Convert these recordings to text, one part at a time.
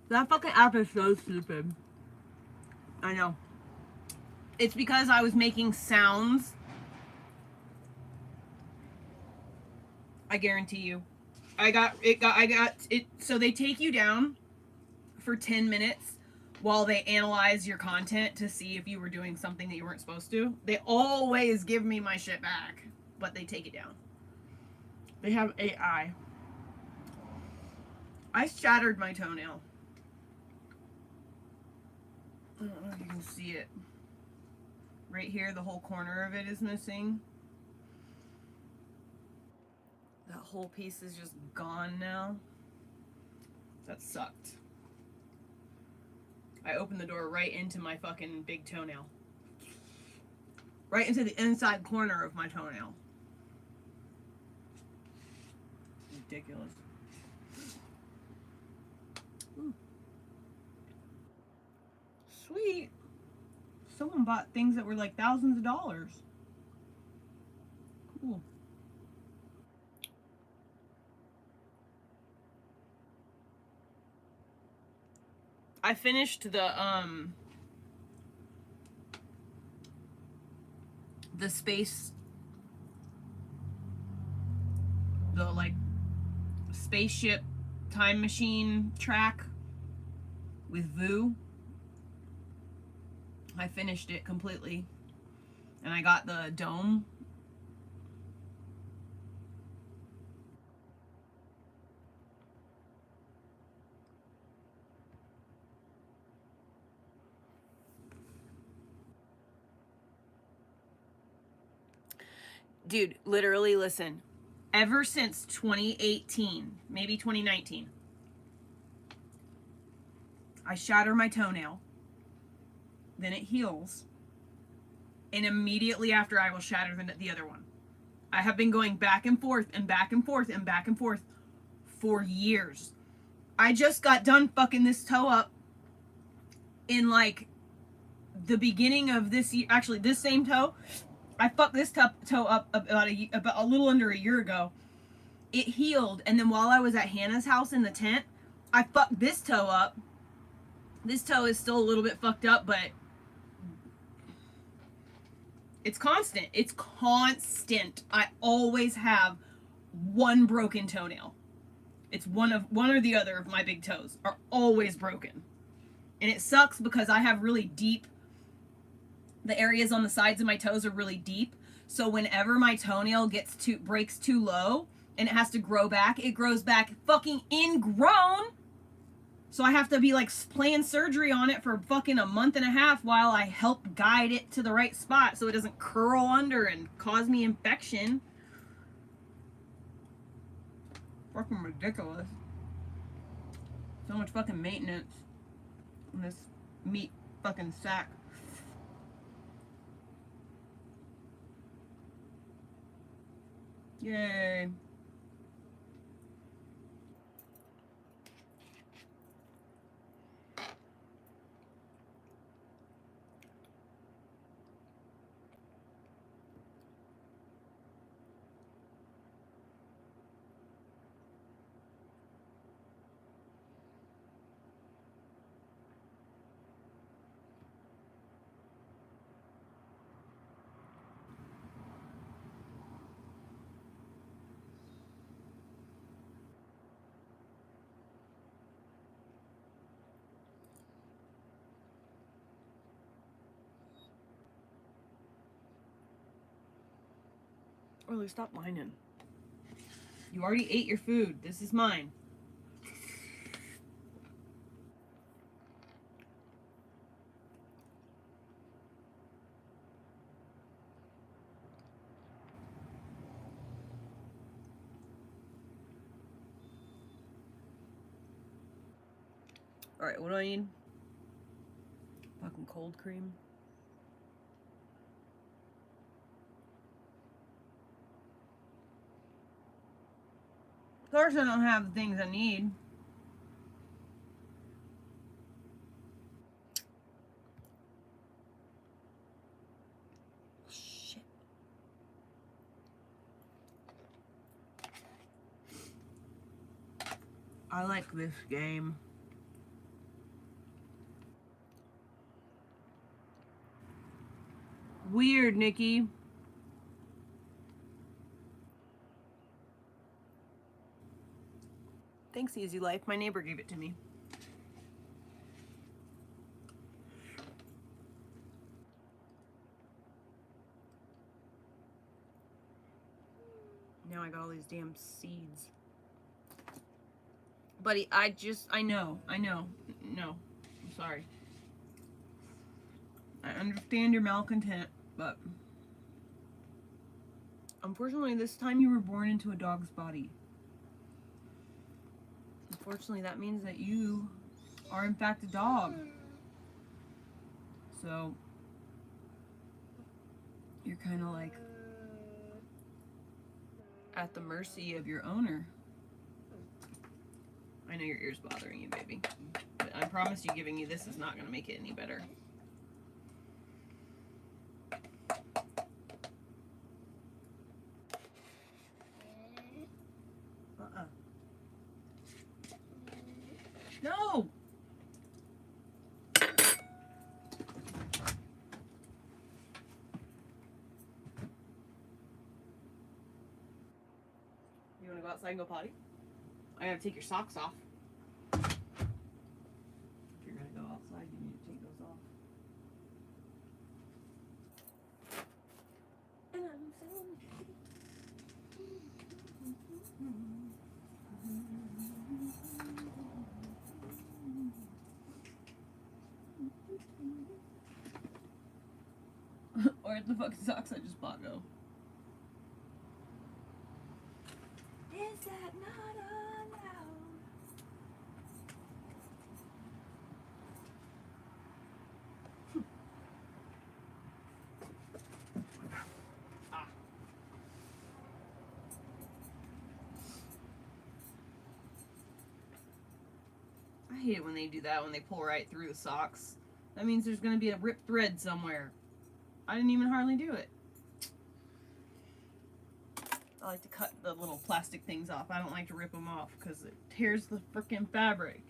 That fucking app is so stupid. I know. It's because I was making sounds. I guarantee you. I got it. So they take you down for 10 minutes while they analyze your content to see if you were doing something that you weren't supposed to. They always give me my shit back, but they take it down. They have AI. I shattered my toenail. I don't know if you can see it. Right here, the whole corner of it is missing. That whole piece is just gone now. That sucked. I opened the door right into my fucking big toenail. Right into the inside corner of my toenail. Ridiculous. Ooh. Sweet. Someone bought things that were like thousands of dollars. Cool. I finished the space, the like spaceship time machine track with Vu. I finished it completely, and I got the dome. Dude, literally, listen. Ever since 2018, maybe 2019, I shatter my toenail, then it heals, and immediately after I will shatter the other one. I have been going back and forth and back and forth and back and forth for years. I just got done fucking this toe up in like the beginning of this year. Actually, this same toe, I fucked this toe up about a little under a year ago. It healed, and then while I was at Hannah's house in the tent, I fucked this toe up. This toe is still a little bit fucked up, but it's constant. It's constant. I always have one broken toenail. It's one or the other of my big toes are always broken. And it sucks because I have really deep, the areas on the sides of my toes are really deep. So whenever my toenail breaks too low and it has to grow back, it grows back fucking ingrown. So I have to be like playing surgery on it for fucking a month and a half while I help guide it to the right spot so it doesn't curl under and cause me infection. Fucking ridiculous. So much fucking maintenance on this meat fucking sack. Yay. Orly, stop whining. You already ate your food. This is mine. Alright, what do I need? Fucking cold cream. Of course I don't have the things I need. Shit. I like this game. weird, Nikki. Thanks, Easy Life. My neighbor gave it to me. Now I got all these damn seeds. Buddy, I know. No, I'm sorry. I understand your malcontent, but unfortunately this time you were born into a dog's body. Unfortunately, that means that you are in fact a dog. So you're kind of like at the mercy of your owner. I know your ear's bothering you, baby, but I promise you giving you this is not going to make it any better. No! You want to go outside and go potty? I gotta take your socks off. If you're gonna go outside, you need to take those off. And I'm so where'd the fucking socks I just bought go? Is that not allowed? Ah. I hate it when they do that, when they pull right through the socks. That means there's going to be a ripped thread somewhere. I didn't even hardly do it. I like to cut the little plastic things off. I don't like to rip them off because it tears the frickin' fabric.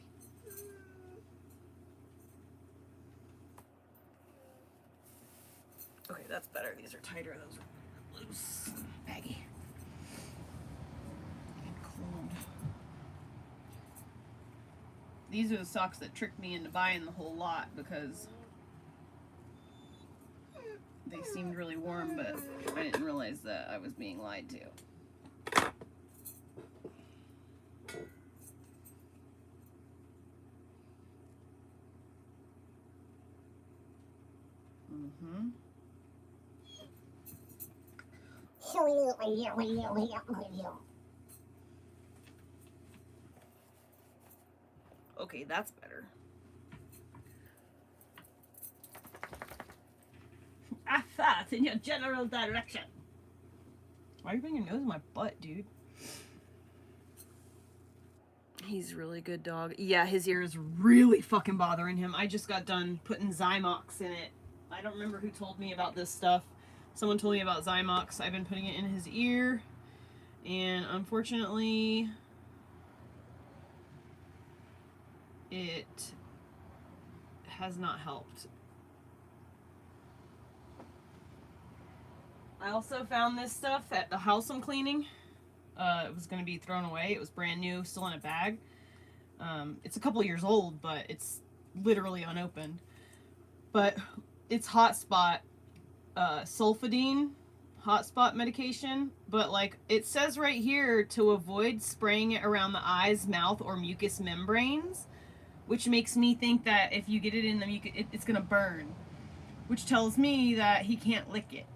Okay, that's better. These are tighter. Those are loose and baggy. And cold. These are the socks that tricked me into buying the whole lot because they seemed really warm, but I didn't realize that I was being lied to. Mm-hmm. Okay, that's better. I fart in your general direction. Why are you putting your nose in my butt, dude? He's a really good dog. Yeah, his ear is really fucking bothering him. I just got done putting Zymox in it. I don't remember who told me about this stuff. Someone told me about Zymox. I've been putting it in his ear, and unfortunately, it has not helped. I also found this stuff at the house I'm cleaning. It was going to be thrown away. It was brand new, still in a bag. It's a couple years old, but it's literally unopened. But it's hotspot, sulfidine hotspot medication. But like it says right here to avoid spraying it around the eyes, mouth, or mucous membranes, which makes me think that if you get it in the mucus, it's going to burn, which tells me that he can't lick it.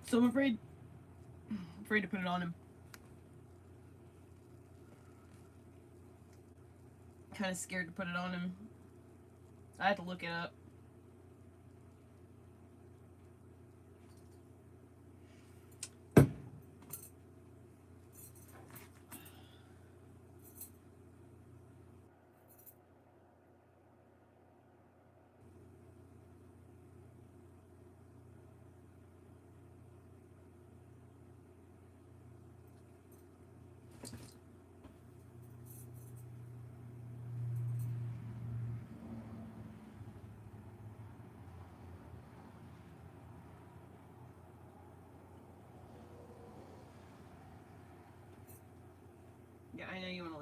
So I'm afraid to put it on him. Kind of scared to put it on him. I had to look it up.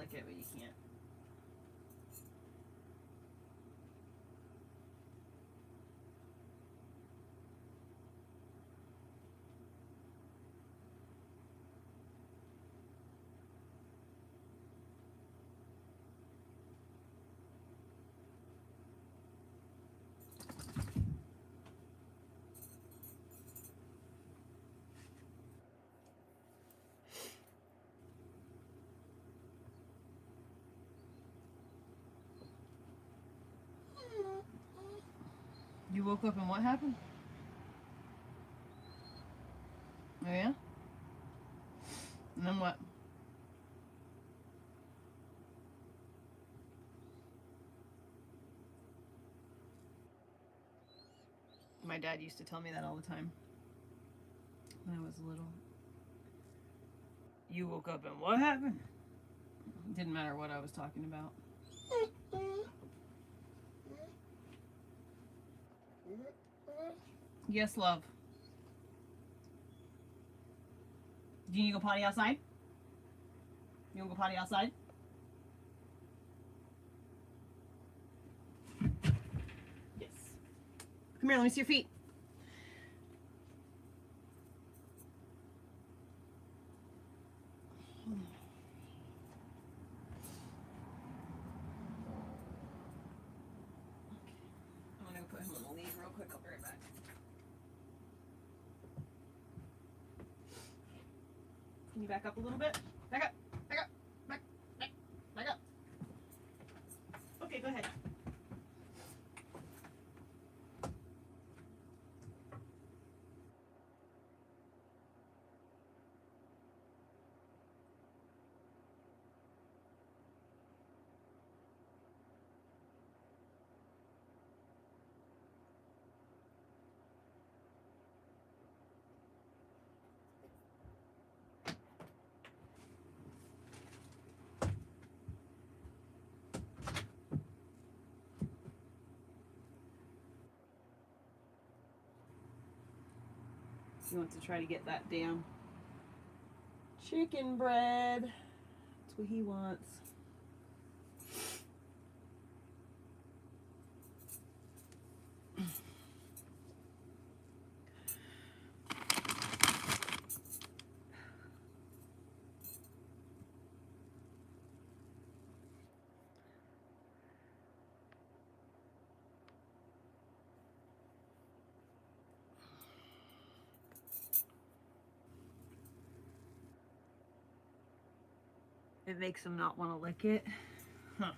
lick it, but you can't. You woke up and what happened? Oh yeah? And then what? My dad used to tell me that all the time when I was little. You woke up and what happened? Didn't matter what I was talking about. Yes, love. Do you need to go potty outside? You want to go potty outside? Yes. Come here, let me see your feet. I'm going to put him on the lead real quick. I'll be right back. Can you back up a little bit? Back up. Back up. Back up. Okay, go ahead. He wants to try to get that damn chicken bread. That's what he wants. It makes him not want to lick it. Huh.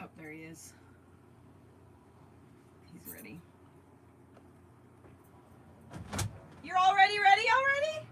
Oh, there he is. He's ready. You're already ready already?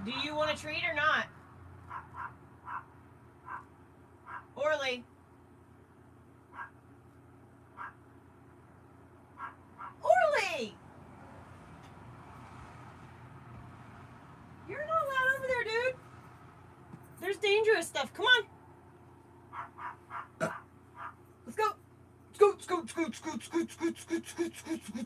Do you want a treat or not? Orly. Orly! You're not allowed over there, dude. There's dangerous stuff. Come on. Let's go. Scoot, scoot, scoot, scoot, scoot, scoot, scoot, scoot, scoot, scoot,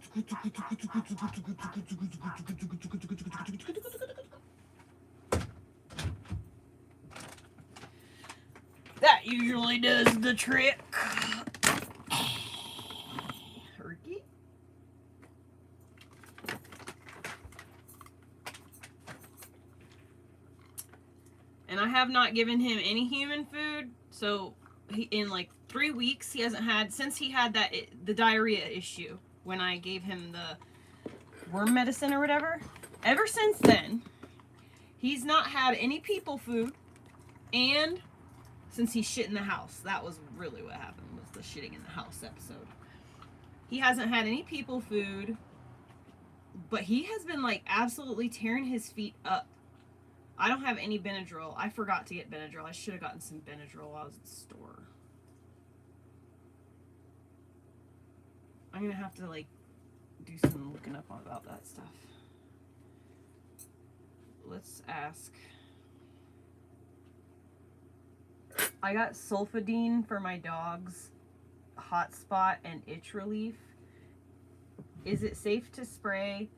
that usually does the trick. Turkey. And I have not given him any human food, so in like 3 weeks he hasn't had, since he had the diarrhea issue when I gave him the worm medicine or whatever. Ever since then, he's not had any people food, and since he shit in the house, that was really what happened, was the shitting in the house episode. He hasn't had any people food, but he has been like absolutely tearing his feet up. I don't have any Benadryl. I forgot to get Benadryl. I should have gotten some Benadryl while I was at the store. I'm gonna have to like do some looking up about that stuff. Let's ask. I got sulfadine for my dog's hot spot and itch relief. Is it safe to spray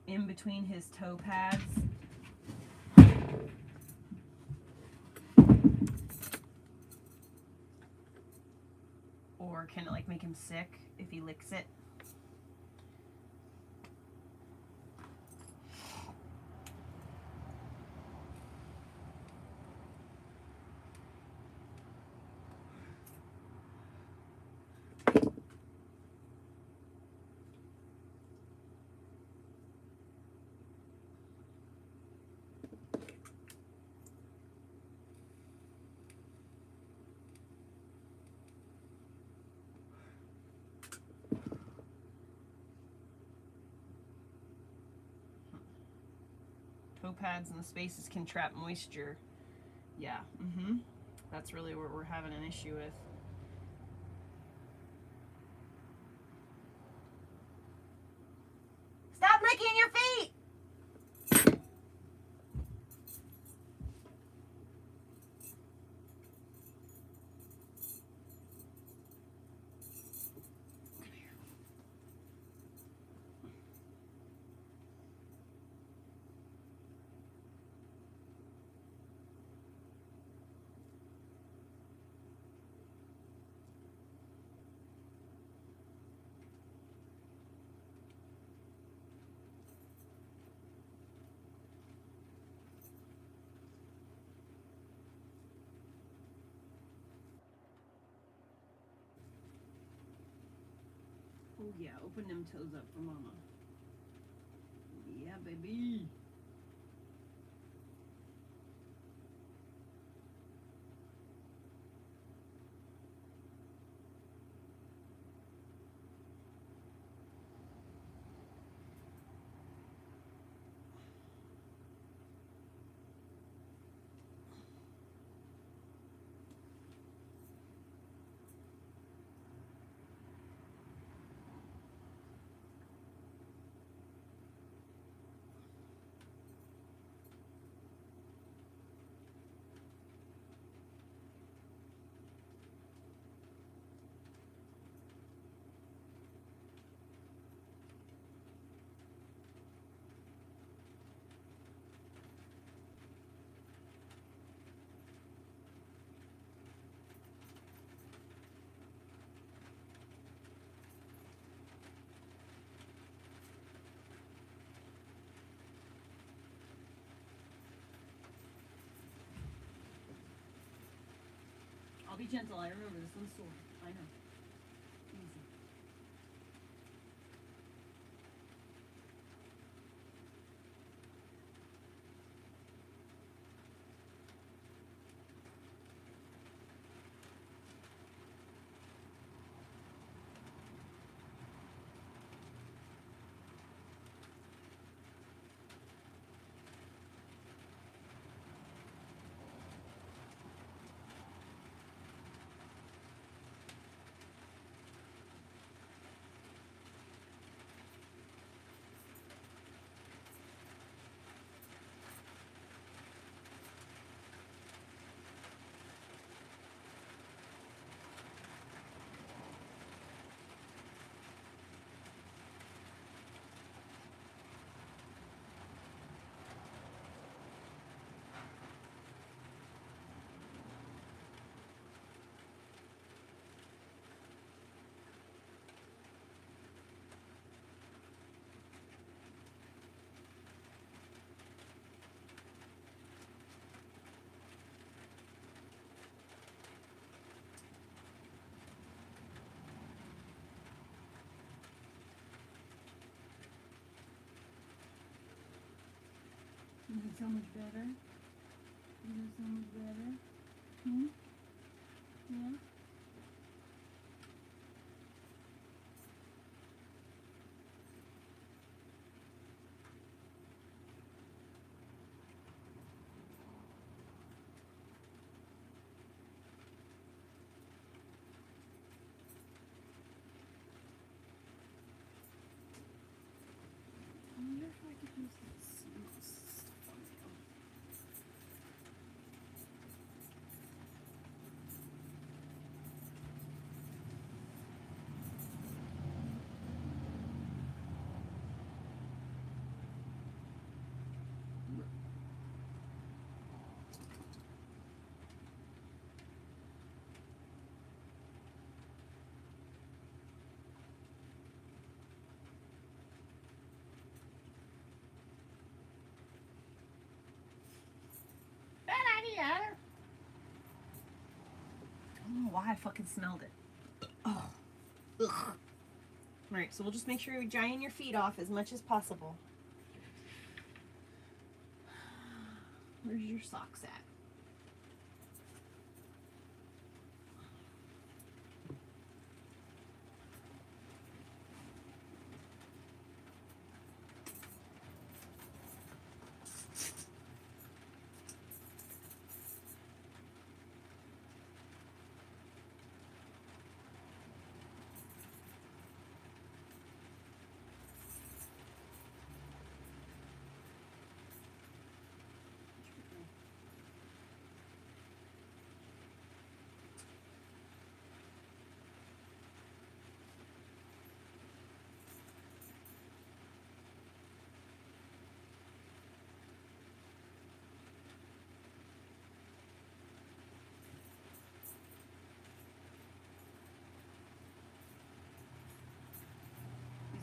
in between his toe pads? Or can it like make him sick if he licks it? Toe pads and the spaces can trap moisture. Yeah, that's really what we're having an issue with. Stop licking your feet! Oh yeah, open them toes up for mama. Yeah, baby. I'll be gentle. I remember this one's sore. I know. Easy. Is it so much better? Is it so much better? Hmm? Yeah? I wonder if I could use this stuff on you. Bad idea. I don't know why I fucking smelled it. Oh. Ugh. Alright, so we'll just make sure you're drying your feet off as much as possible. Where's your socks at?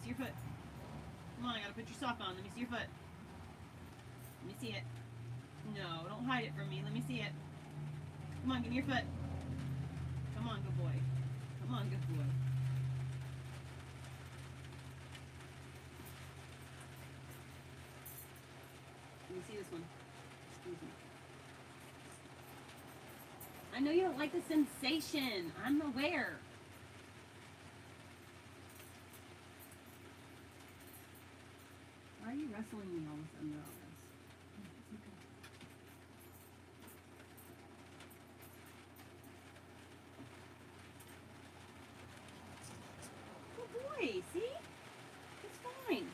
See your foot. Come on, I gotta put your sock on. Let me see your foot. Let me see it. No, don't hide it from me. Let me see it. Come on, give me your foot. Come on, good boy. Come on, good boy. Let me see this one. Excuse me. I know you don't like the sensation. I'm aware. Why are you wrestling me all of a sudden on this? Good boy, see? It's fine.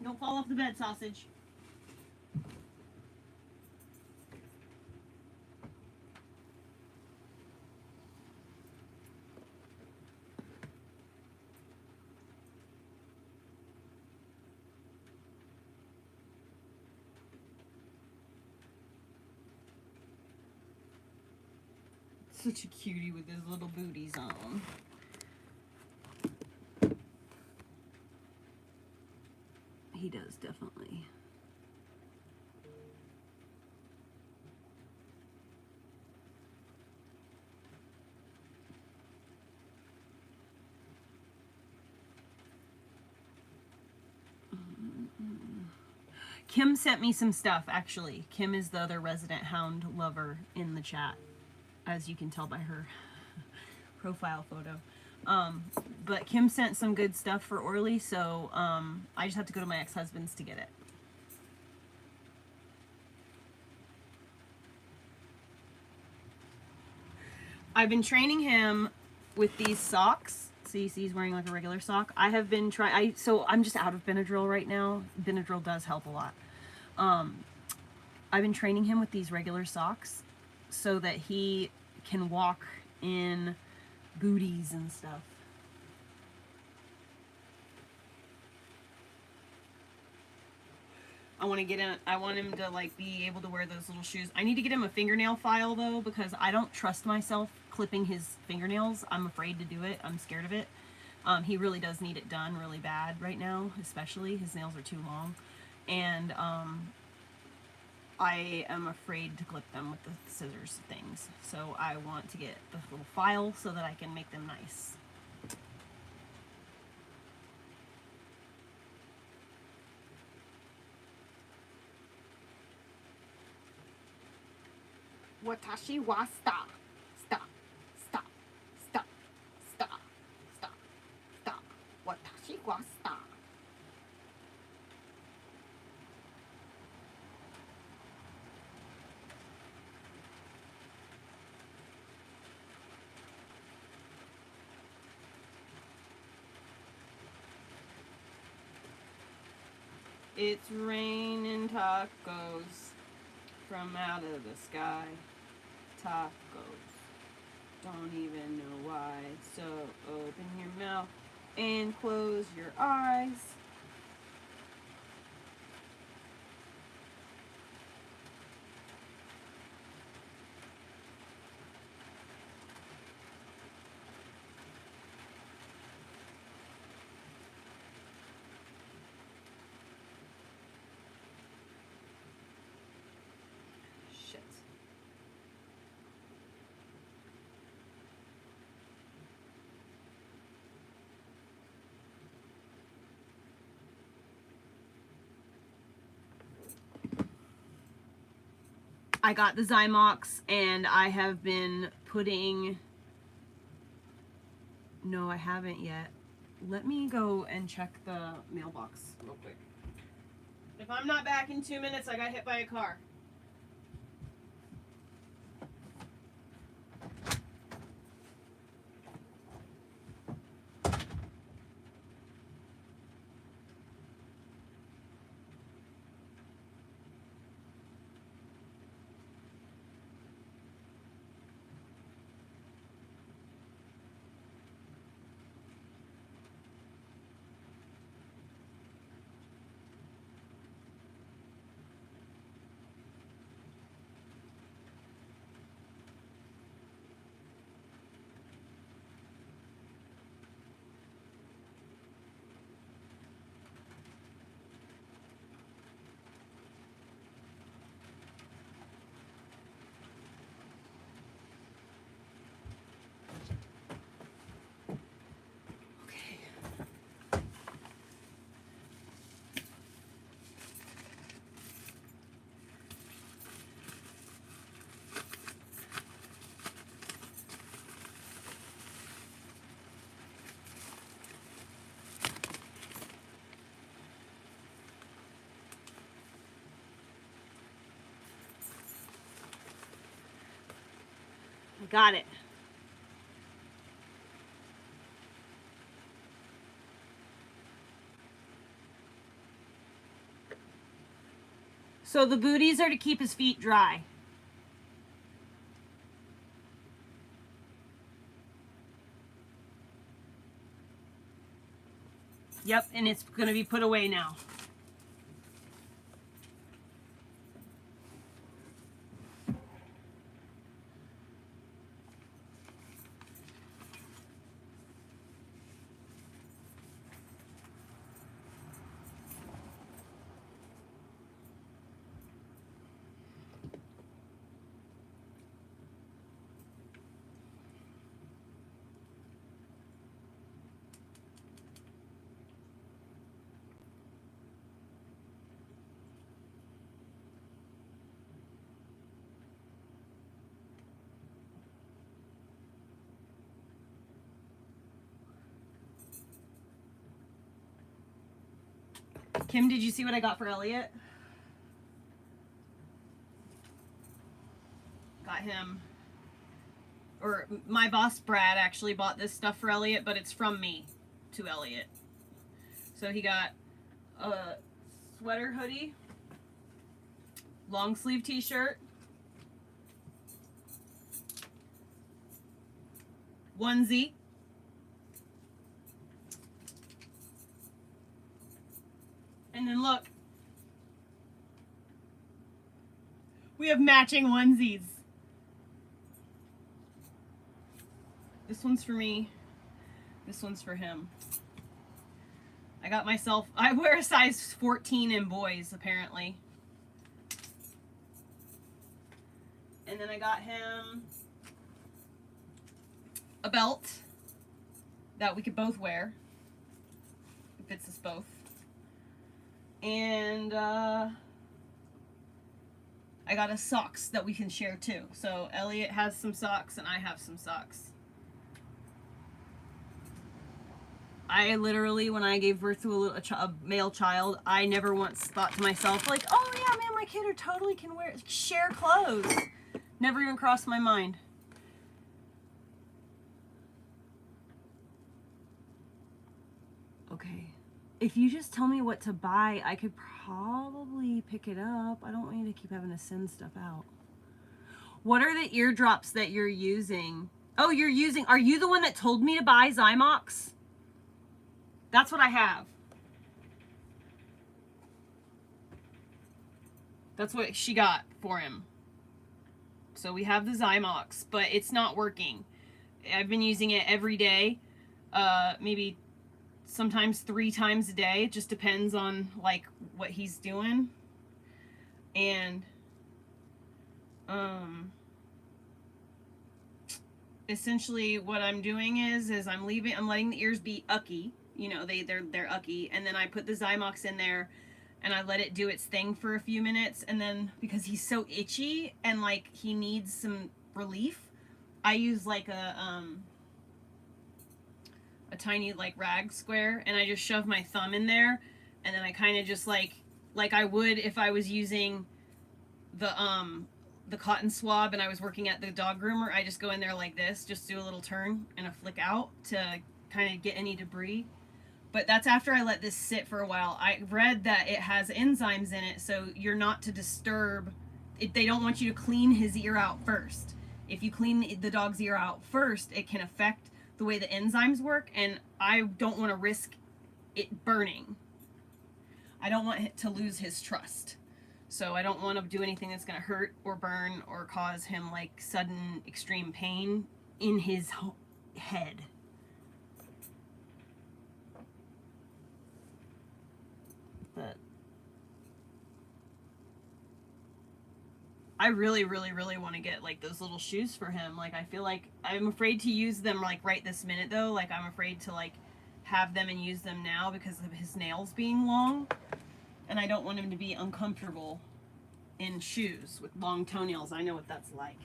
Don't fall off the bed, sausage. Such a cutie with his little booties on. He does, definitely. Kim sent me some stuff, actually. Kim is the other resident hound lover in the chat, as you can tell by her profile photo. But Kim sent some good stuff for Orly, so I just have to go to my ex-husband's to get it. I've been training him with these socks So you see he's wearing like a regular sock. I have been trying, so I'm just out of Benadryl right now. Benadryl does help a lot. I've been training him with these regular socks so that he can walk in booties and stuff. I want him to like be able to wear those little shoes. I need to get him a fingernail file though, because I don't trust myself clipping his fingernails. I'm afraid to do it. I'm scared of it. He really does need it done really bad right now, especially his nails are too long. And I am afraid to clip them with the scissors things. So I want to get the little file so that I can make them nice. Watashi wa stop. Stop. Stop. Stop. Stop. Stop. Stop. Watashi wa stop. It's raining tacos from out of the sky. Tacos. Don't even know why. So open your mouth and close your eyes. Shit. I got the Zymox and I have been putting... No, I haven't yet. Let me go and check the mailbox real quick. If I'm not back in 2 minutes, I got hit by a car. Got it. So the booties are to keep his feet dry. Yep, and it's going to be put away now. Kim, did you see what I got for Elliot? Got him or my boss Brad actually bought this stuff for Elliot, but it's from me to Elliot. So he got a sweater hoodie, long sleeve t-shirt, onesie, and then look, we have matching onesies. This one's for me. This one's for him. I got myself, I wear a size 14 in boys, apparently. And then I got him a belt that we could both wear. It fits us both. And I got us socks that we can share too. So Elliot has some socks and I have some socks. I literally, when I gave birth to a male child, I never once thought to myself, like, oh yeah, man, my kid totally can share clothes. Never even crossed my mind. Okay. If you just tell me what to buy, I could probably pick it up. I don't want you to keep having to send stuff out. What are the eardrops that you're using? Oh, are you the one that told me to buy Zymox? That's what I have. That's what she got for him. So we have the Zymox, but it's not working. I've been using it every day, maybe sometimes 3 times a day. It just depends on like what he's doing. And essentially what I'm doing is I'm letting the ears be ucky. You know, they're ucky, and then I put the Zymox in there and I let it do its thing for a few minutes, and then because he's so itchy and like he needs some relief, I use like a tiny like rag square, and I just shove my thumb in there, and then I kind of just like I would if I was using the cotton swab and I was working at the dog groomer. I just go in there like this, just do a little turn and a flick out to kind of get any debris. But that's after I let this sit for a while. I read that it has enzymes in it, so you're not to disturb it. They don't want you to clean his ear out first. If you clean the dog's ear out first, it can affect the way the enzymes work, and I don't want to risk it burning. I don't want it to lose his trust. So I don't want to do anything that's going to hurt or burn or cause him like sudden extreme pain in his head. But I really, really, really want to get like those little shoes for him. Like I feel like I'm afraid to use them like right this minute though. Like I'm afraid to like have them and use them now because of his nails being long. And I don't want him to be uncomfortable in shoes with long toenails. I know what that's like.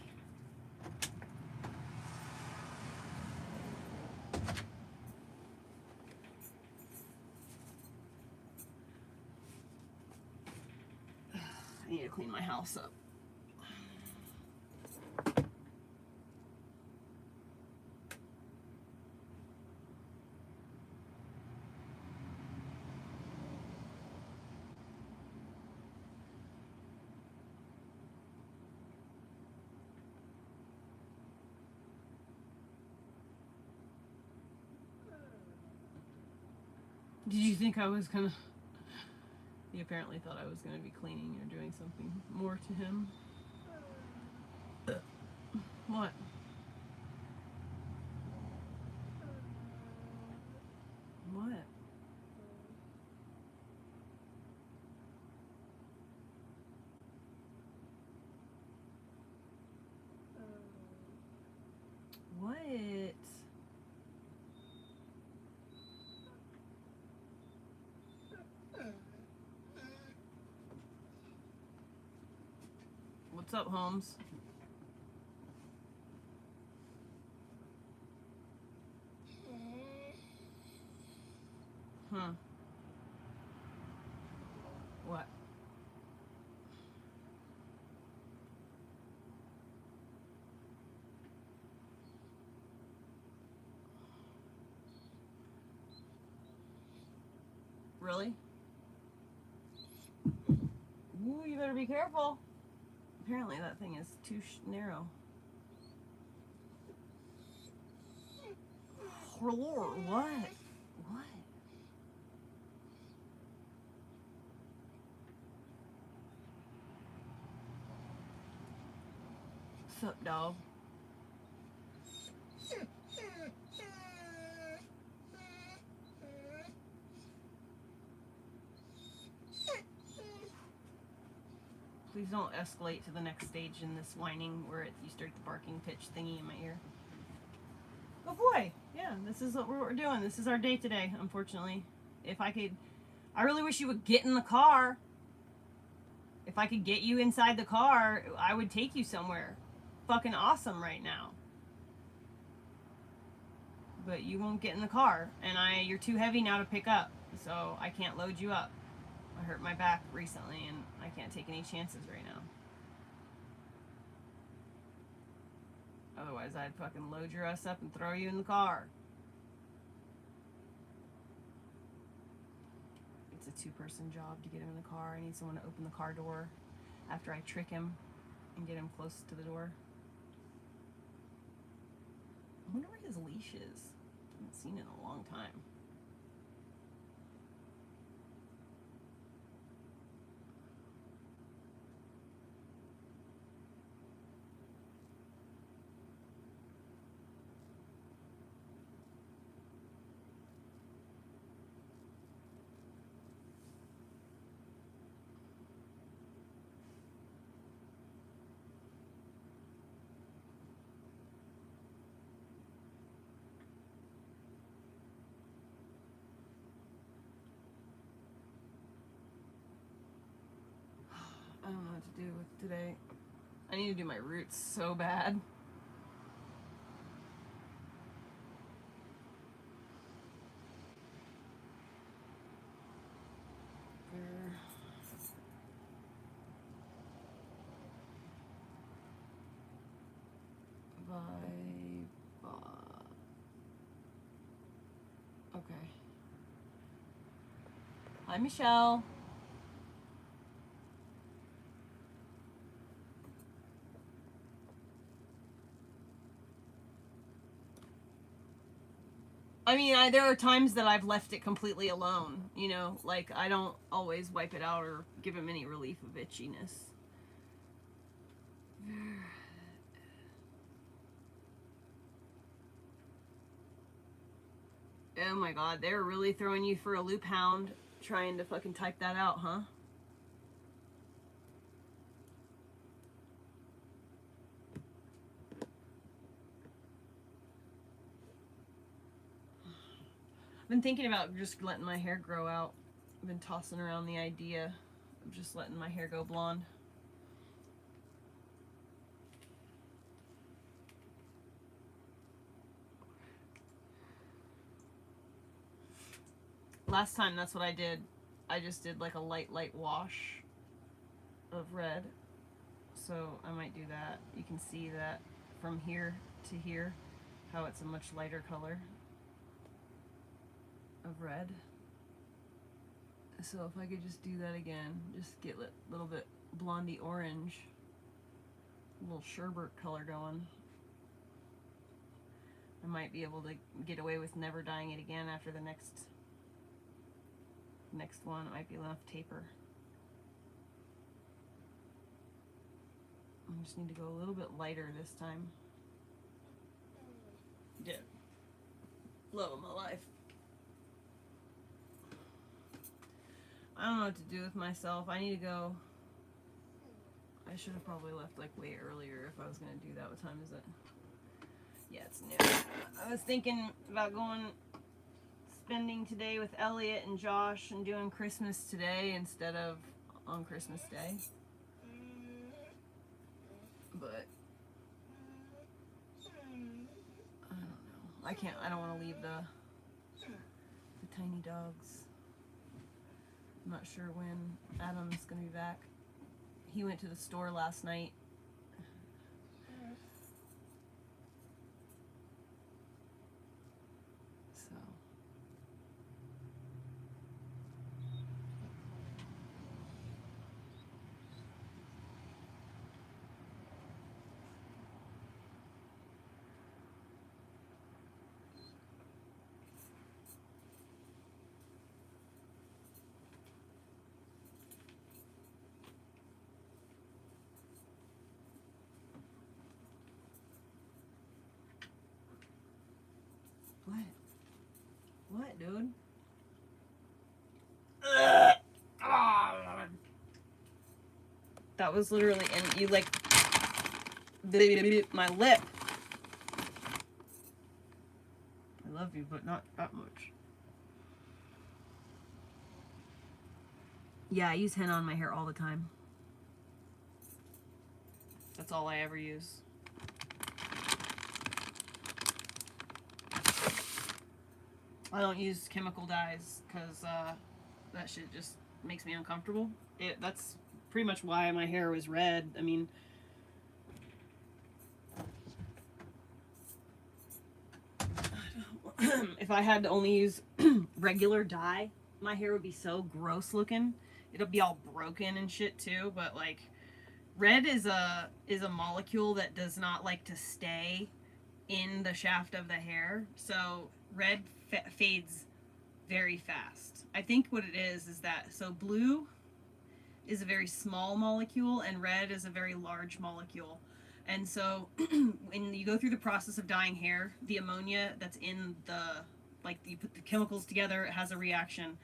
I need to clean my house up. Did you think I was gonna... He apparently thought I was gonna be cleaning or doing something more to him. What? What? What? What's up, Holmes? Huh. What? Really? Ooh, you better be careful. Apparently that thing is too narrow. Oh, Lord, what? What? What's up, dog? Please don't escalate to the next stage in this whining where you start the barking pitch thingy in my ear. Oh boy, yeah, this is what we're doing. This is our day today, unfortunately. If I could, I really wish you would get in the car. If I could get you inside the car, I would take you somewhere fucking awesome right now. But you won't get in the car, and you're too heavy now to pick up, so I can't load you up. I hurt my back recently, and I can't take any chances right now. Otherwise, I'd fucking load your ass up and throw you in the car. It's a two-person job to get him in the car. I need someone to open the car door after I trick him and get him close to the door. I wonder where his leash is. I haven't seen it in a long time. I don't know what to do with today. I need to do my roots so bad. Okay. Hi, Michelle. I mean, there are times that I've left it completely alone, you know, like I don't always wipe it out or give him any relief of itchiness. Oh my god, they're really throwing you for a loop, hound, trying to fucking type that out, huh? I've been thinking about just letting my hair grow out. I've been tossing around the idea of just letting my hair go blonde. Last time, that's what I did. I just did like a light wash of red. So I might do that. You can see that from here to here, how it's a much lighter color of red. So if I could just do that again, just get a little bit blondie orange, a little sherbet color going, I might be able to get away with never dyeing it again after the next one. It might be enough taper. I just need to go a little bit lighter this time. Yeah. Love of my life. I don't know what to do with myself. I need to go. I should have probably left like way earlier if I was going to do that. What time is it? Yeah, it's noon. I was thinking about spending today with Elliot and Josh and doing Christmas today instead of on Christmas Day. But I don't know. I don't want to leave the tiny dogs. I'm not sure when Adam's going to be back. He went to the store last night. So it, dude. That was literally, and you like, my lip. I love you, but not that much. Yeah, I use henna on my hair all the time. That's all I ever use. I don't use chemical dyes because that shit just makes me uncomfortable. That's pretty much why my hair was red. I mean, if I had to only use regular dye, my hair would be so gross looking. It'll be all broken and shit too. But like, red is a molecule that does not like to stay in the shaft of the hair. So red fades very fast. I think what it is that, so blue is a very small molecule and red is a very large molecule. And so when you go through the process of dyeing hair, the ammonia that's in the, like you put the chemicals together, it has a reaction.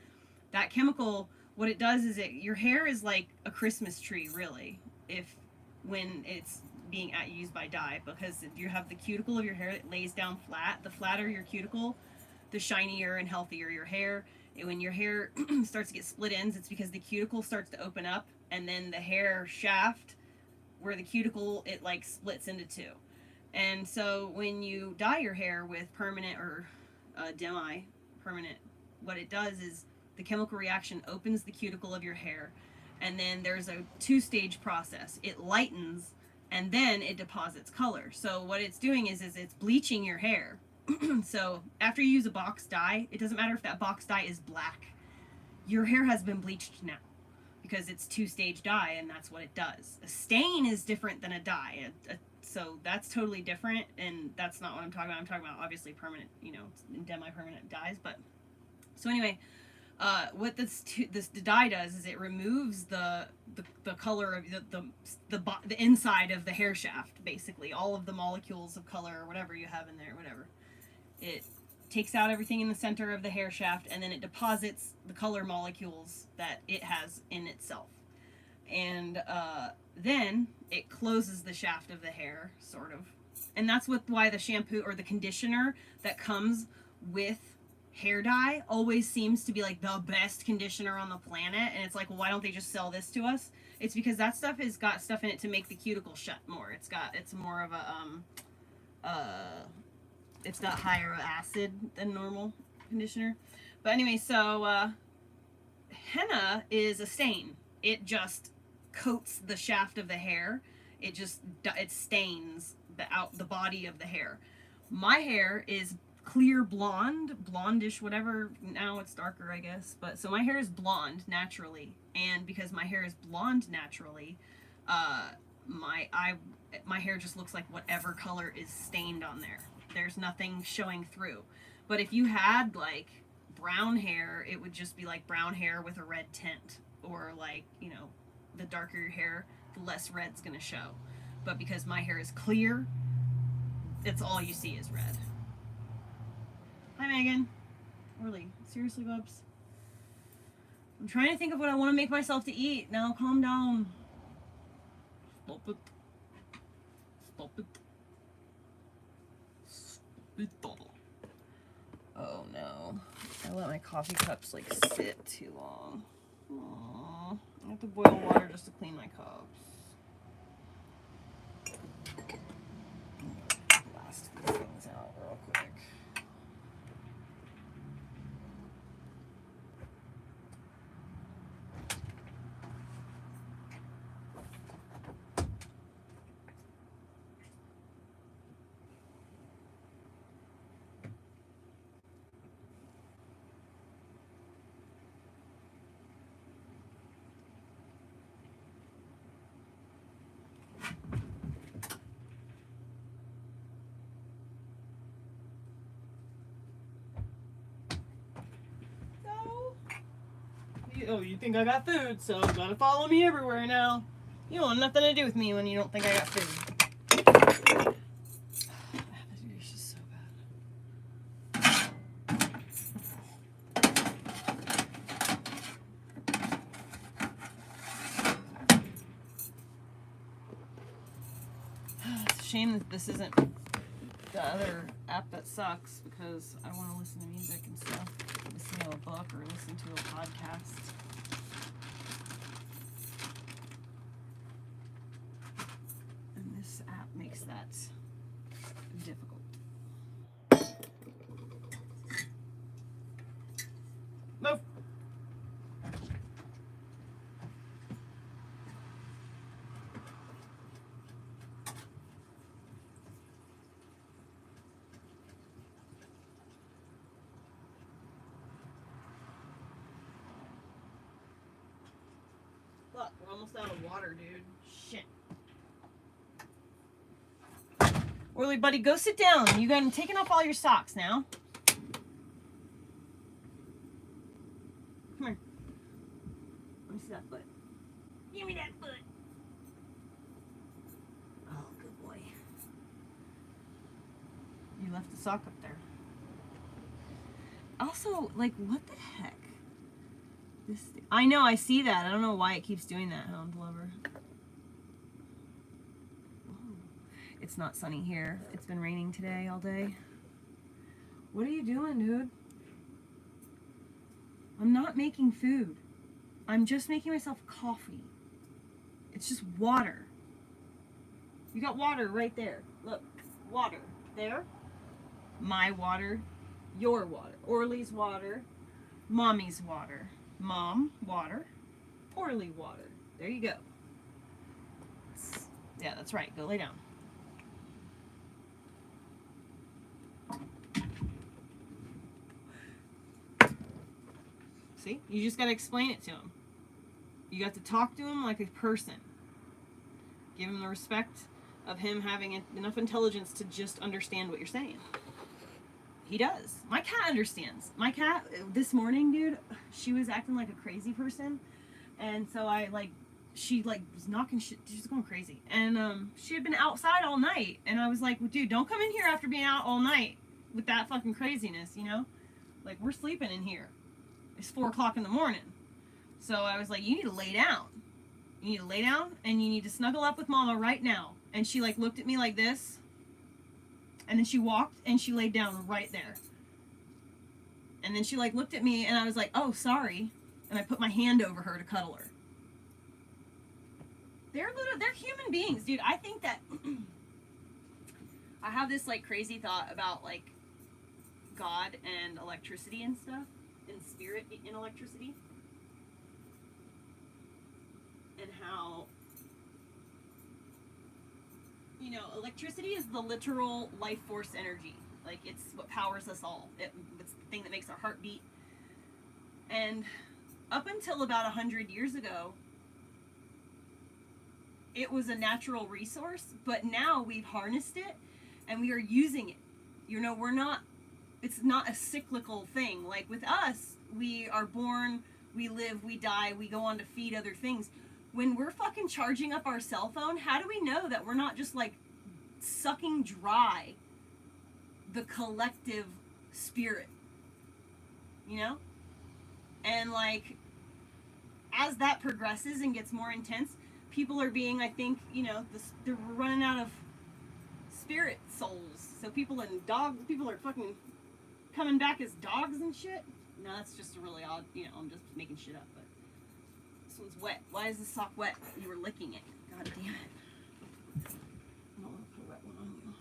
That chemical, what it does is your hair is like a Christmas tree, really, when it's being used by dye, because if you have the cuticle of your hair that lays down flat, the flatter your cuticle, the shinier and healthier your hair. And when your hair starts to get split ends, it's because the cuticle starts to open up, and then the hair shaft where the cuticle, it like splits into two. And so when you dye your hair with permanent or demi-permanent, what it does is the chemical reaction opens the cuticle of your hair, and then there's a two-stage process. It lightens, and then it deposits color. So what it's doing is it's bleaching your hair. So after you use a box dye, it doesn't matter if that box dye is black. Your hair has been bleached now because it's two-stage dye, and that's what it does. A stain is different than a dye. So that's totally different, and that's not what I'm talking about. I'm talking about obviously permanent, demi-permanent dyes. But so anyway, what the dye does is it removes the color of the inside of the hair shaft, basically all of the molecules of color or whatever you have in there, whatever. It takes out everything in the center of the hair shaft, and then it deposits the color molecules that it has in itself. And then it closes the shaft of the hair, sort of. And that's why the shampoo or the conditioner that comes with hair dye always seems to be like the best conditioner on the planet. And it's like, well, why don't they just sell this to us? It's because that stuff has got stuff in it to make the cuticle shut more. It's more of a it's got higher acid than normal conditioner. But anyway, so henna is a stain. It just coats the shaft of the hair. It stains the body of the hair. My hair is clear blonde, blondish, whatever. Now it's darker, I guess. But so my hair is blonde naturally, and because my hair is blonde naturally, my hair just looks like whatever color is stained on there. There's nothing showing through. But if you had like brown hair, it would just be like brown hair with a red tint, or like, the darker your hair, the less red's gonna show. But because my hair is clear, it's all you see is red. Hi, Megan. Really, seriously, Bubs? I'm trying to think of what I want to make myself to eat. Now, calm down. Stop it. Stop it. Oh no, I let my coffee cups like sit too long. Aww. I have to boil water just to clean my cups. Blast these things out real quick. Oh, you think I got food, so you gotta follow me everywhere now. You don't want nothing to do with me when you don't think I got food. She's so bad. shame that this isn't the other app that sucks, because I want to listen to music and stuff. Listen to a book or listen to a podcast. And this app makes that difficult. Move. Look, we're almost out of water, dude. Shit. Orly, buddy, go sit down. You got taking off all your socks now. Come here. Let me see that foot. Give me that foot. Oh, good boy. You left the sock up there. Also, like, what the heck? I know, I see that. I don't know why it keeps doing that, Hound Lover. It's not sunny here. It's been raining today all day. What are you doing, dude? I'm not making food. I'm just making myself coffee. It's just water. You got water right there. Look, water. There. My water. Your water. Orly's water. Mommy's water. Mom, water. Orly, water. There you go. Yeah, that's right. Go lay down. See? You just got to explain it to him. You got to talk to him like a person. Give him the respect of him having enough intelligence to just understand what you're saying. He does. My cat understands. My cat, this morning, dude, she was acting like a crazy person. And so she was knocking shit. She was going crazy. And she had been outside all night. And I was like, well, dude, don't come in here after being out all night with that fucking craziness, you know? Like, we're sleeping in here. It's 4 o'clock in the morning. So I was like, you need to lay down. You need to lay down and you need to snuggle up with Mama right now. And she looked at me like this. And then she walked and she laid down right there. And then she looked at me and I was like, oh, sorry. And I put my hand over her to cuddle her. They're human beings, dude. I think that I have this crazy thought about God and electricity and stuff, and spirit in electricity. And how, electricity is the literal life force energy. It's what powers us all. It's the thing that makes our heart beat. And up until about 100 years ago, it was a natural resource, but now we've harnessed it and we are using it. It's not a cyclical thing. Like with us, we are born, we live, we die, we go on to feed other things. When we're fucking charging up our cell phone, how do we know that we're not just sucking dry the collective spirit? And as that progresses and gets more intense, people are being, I think, we're running out of spirit souls. So people are fucking coming back as dogs and shit. No, that's just a really odd, I'm just making shit up, but this one's wet. Why is this sock wet? You were licking it. God damn it. I don't want to put a wet one on you.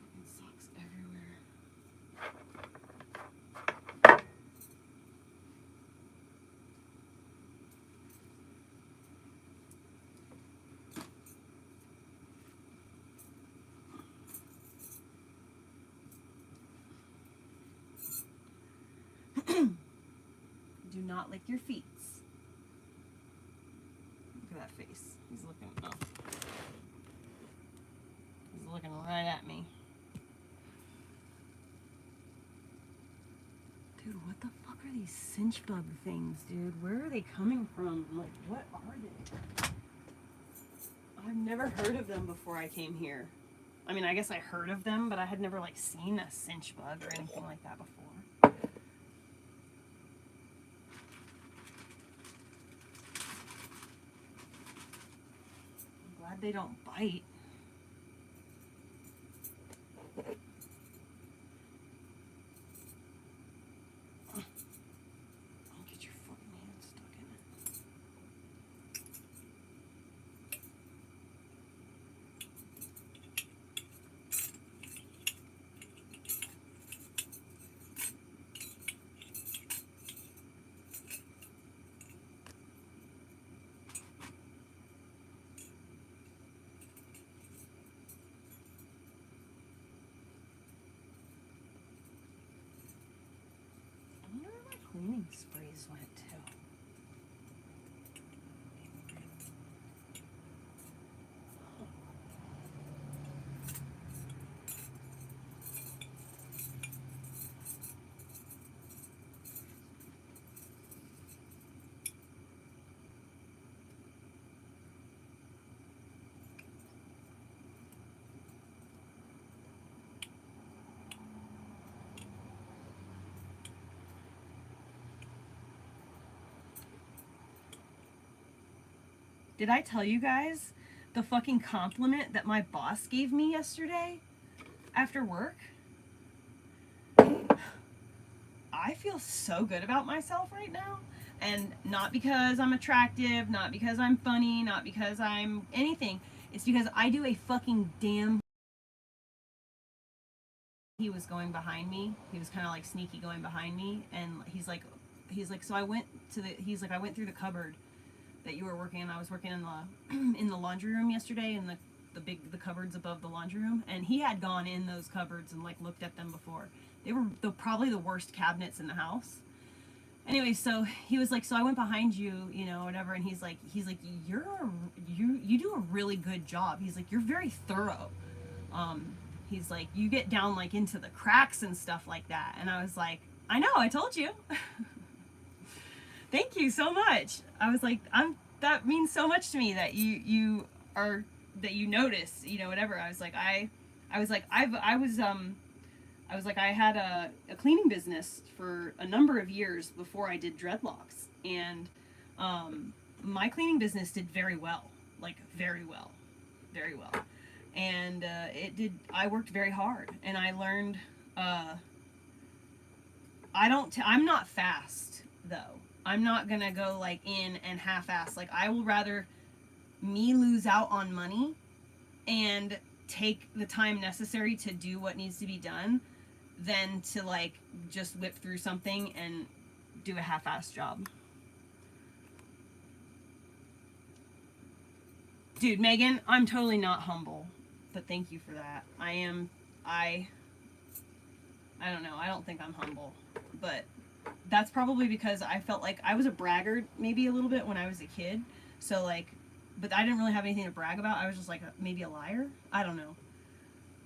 Fucking socks everywhere. Do not lick your feet. Look at that face. He's looking right at me. Dude, what the fuck are these cinch bug things, dude? Where are they coming from? What are they? I've never heard of them before I came here. I mean, I guess I heard of them, but I had never seen a cinch bug or anything like that before. they don't bite. Get your fucking hand stuck in it. I wonder where my cleaning sprays went to. Did I tell you guys the fucking compliment that my boss gave me yesterday after work? I feel so good about myself right now. And not because I'm attractive, not because I'm funny, not because I'm anything. It's because I do a fucking damn... He was going behind me. He was kind of like sneaky going behind me. And he's like, so I went to I went through the cupboard that you were working in. I was working in the in the laundry room yesterday, in the cupboards above the laundry room, and he had gone in those cupboards and like looked at them before. They were probably the worst cabinets in the house. Anyway, so he was like, so I went behind you, you know, whatever, and he's like you do a really good job. He's like, you're very thorough. He's like, you get down like into the cracks and stuff like that. And I was like, I know, I told you. Thank you so much. I was like, that means so much to me that you notice, you know, whatever. I was like, I had a cleaning business for a number of years before I did dreadlocks, and my cleaning business did very well, like very well, and I worked very hard, and I learned. I'm not fast though. I'm not gonna go like in and half-ass. Like, I will rather me lose out on money and take the time necessary to do what needs to be done than to like just whip through something and do a half-ass job. Dude, Megan, I'm totally not humble, but thank you for that. I don't know. I don't think I'm humble, but that's probably because I felt like I was a braggart maybe a little bit when I was a kid. So like, but I didn't really have anything to brag about. I was just like maybe a liar. I don't know.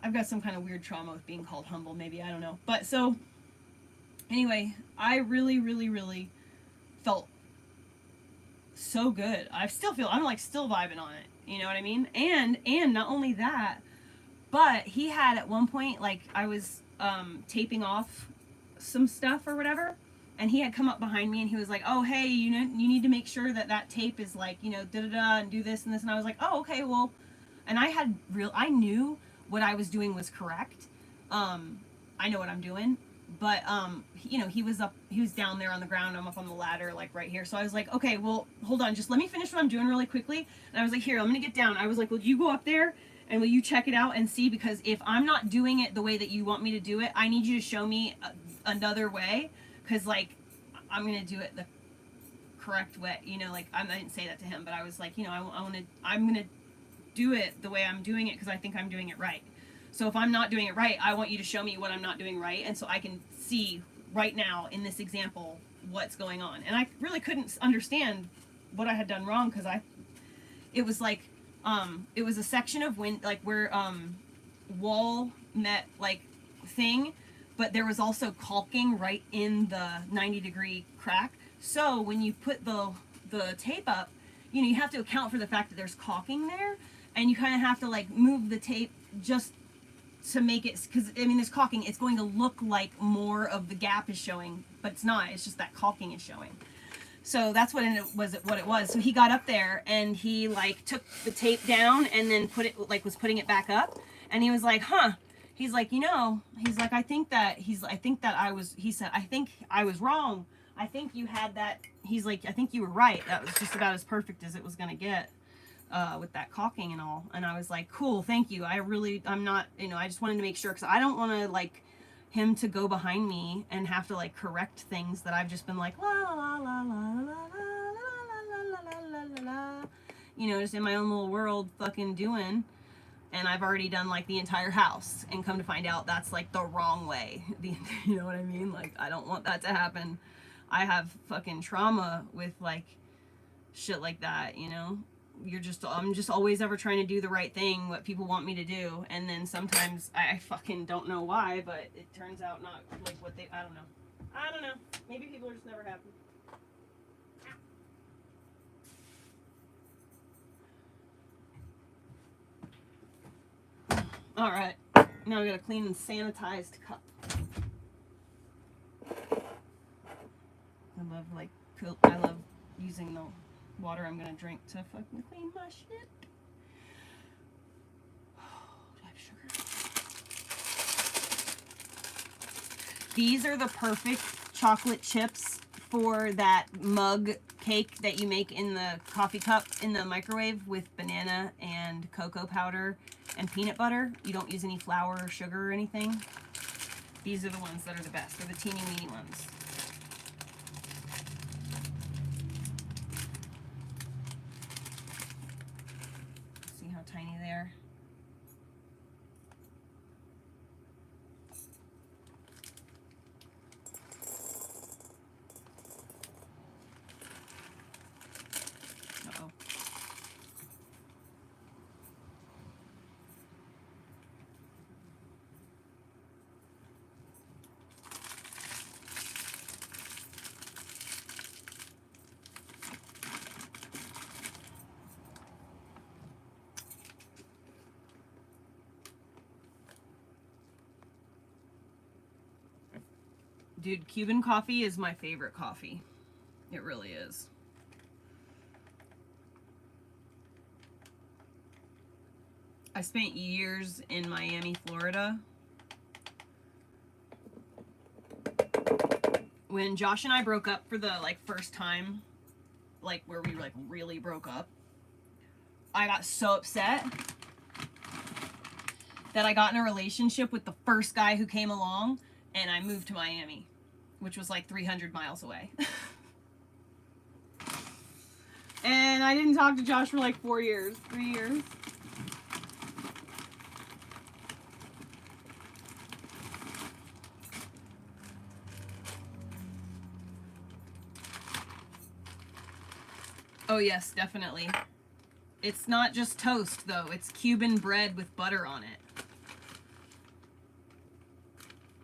I've got some kind of weird trauma with being called humble, maybe. I don't know. But so anyway, I really, really, really felt so good. I'm like still vibing on it. You know what I mean? And not only that, but he had at one point, like, I was taping off some stuff or whatever, and he had come up behind me and he was like, oh, hey, you need to make sure that tape is like, you know, da-da-da, and do this and this. And I was like, oh, okay, well, and I knew what I was doing was correct. I know what I'm doing, but, you know, he was down there on the ground. I'm up on the ladder, like right here. So I was like, okay, well, hold on, just let me finish what I'm doing really quickly. And I was like, here, I'm going to get down. I was like, will you go up there and will you check it out and see? Because if I'm not doing it the way that you want me to do it, I need you to show me another way. Because, like, I'm going to do it the correct way. You know, like, I didn't say that to him, but I was like, you know, I'm going to do it the way I'm doing it because I think I'm doing it right. So if I'm not doing it right, I want you to show me what I'm not doing right. And so I can see right now in this example what's going on. And I really couldn't understand what I had done wrong because it was like, it was a section of where wall met, like, thing, but there was also caulking right in the 90-degree crack. So when you put the tape up, you know, you have to account for the fact that there's caulking there, and you kind of have to like move the tape just to make it, because I mean, there's caulking. It's going to look like more of the gap is showing, but it's not. It's just that caulking is showing. So that's what it was. So he got up there and he like took the tape down and then was putting it back up. And he was like, huh. He's like, he's like, I think I was wrong. I think you had that. He's like, I think you were right. That was just about as perfect as it was going to get with that caulking and all. And I was like, cool, thank you. I'm not, I just wanted to make sure because I don't want to like him to go behind me and have to like correct things that I've just been like, la la la la la la la la, just in my own little world fucking doing. And I've already done like the entire house and come to find out that's like the wrong way. You know what I mean? Like, I don't want that to happen. I have fucking trauma with like shit like that, I'm just always ever trying to do the right thing, what people want me to do. And then sometimes I fucking don't know why, but it turns out not like what I don't know. Maybe people are just never happy. All right, now I got a clean and sanitized cup. I love using the water I'm gonna drink to fucking clean my shit. Do I have sugar? These are the perfect chocolate chips for that mug cake that you make in the coffee cup in the microwave with banana and cocoa powder and peanut butter. You don't use any flour or sugar or anything. These are the ones that are the best. They're the teeny weeny ones. See how tiny they are? Uh-oh. Dude, Cuban coffee is my favorite coffee. It really is. I spent years in Miami, Florida. When Josh and I broke up for the first time, where we really broke up, I got so upset that I got in a relationship with the first guy who came along, and I moved to Miami, which was 300 miles away. And I didn't talk to Josh for 3 years. Oh yes, definitely. It's not just toast though, it's Cuban bread with butter on it.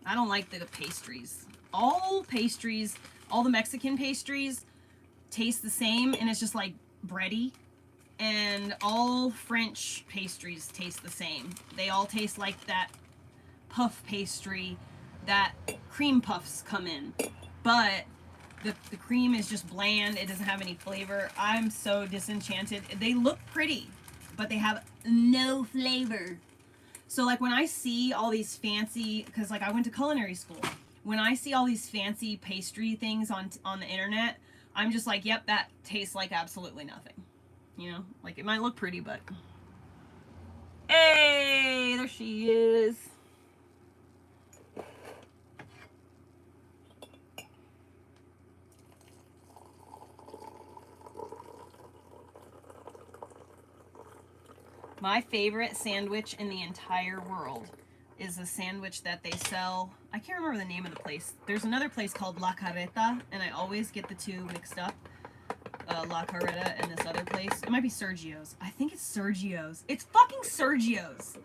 I don't like the pastries. All pastries, all the Mexican pastries taste the same and it's just bready. And all French pastries taste the same. They all taste like that puff pastry that cream puffs come in. But the cream is just bland. It doesn't have any flavor. I'm so disenchanted. They look pretty, but they have no flavor. So when I see all these fancy, because I went to culinary school, when I see all these fancy pastry things on the internet, I'm just yep, that tastes like absolutely nothing. It might look pretty, but hey, there she is. My favorite sandwich in the entire world is a sandwich that they sell. I can't remember the name of the place. There's another place called La Carreta, and I always get the two mixed up. La Carreta and this other place. It might be Sergio's. I think it's Sergio's. It's fucking Sergio's.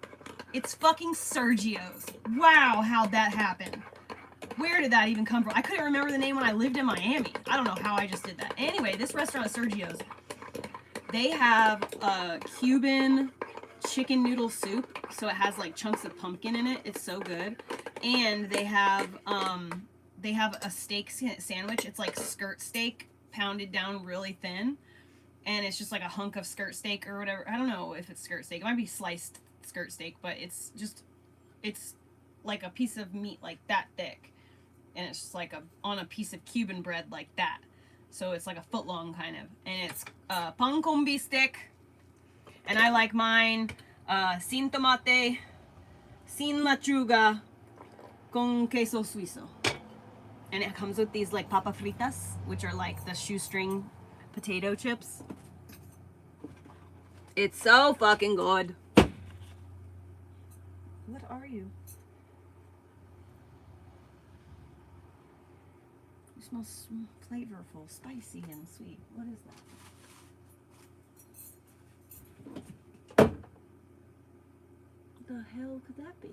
It's fucking Sergio's. Wow, how'd that happen? Where did that even come from? I couldn't remember the name when I lived in Miami. I don't know how I just did that. Anyway, this restaurant, Sergio's, they have Cuban chicken noodle soup, so it has chunks of pumpkin in it. It's so good. And they have a steak sandwich. It's skirt steak, pounded down really thin, and it's just like a hunk of skirt steak or whatever. I don't know if it's skirt steak. It might be sliced skirt steak, but it's like a piece of meat like that thick, and it's just like on a piece of Cuban bread like that. So it's like a foot long kind of, and it's pan con bistec, and I like mine sin tomate, sin lechuga, con queso suizo. And it comes with these like papa fritas, which are like the shoestring potato chips. It's so fucking good. What are you? You smell flavorful, spicy, and sweet. What is that? What the hell could that be?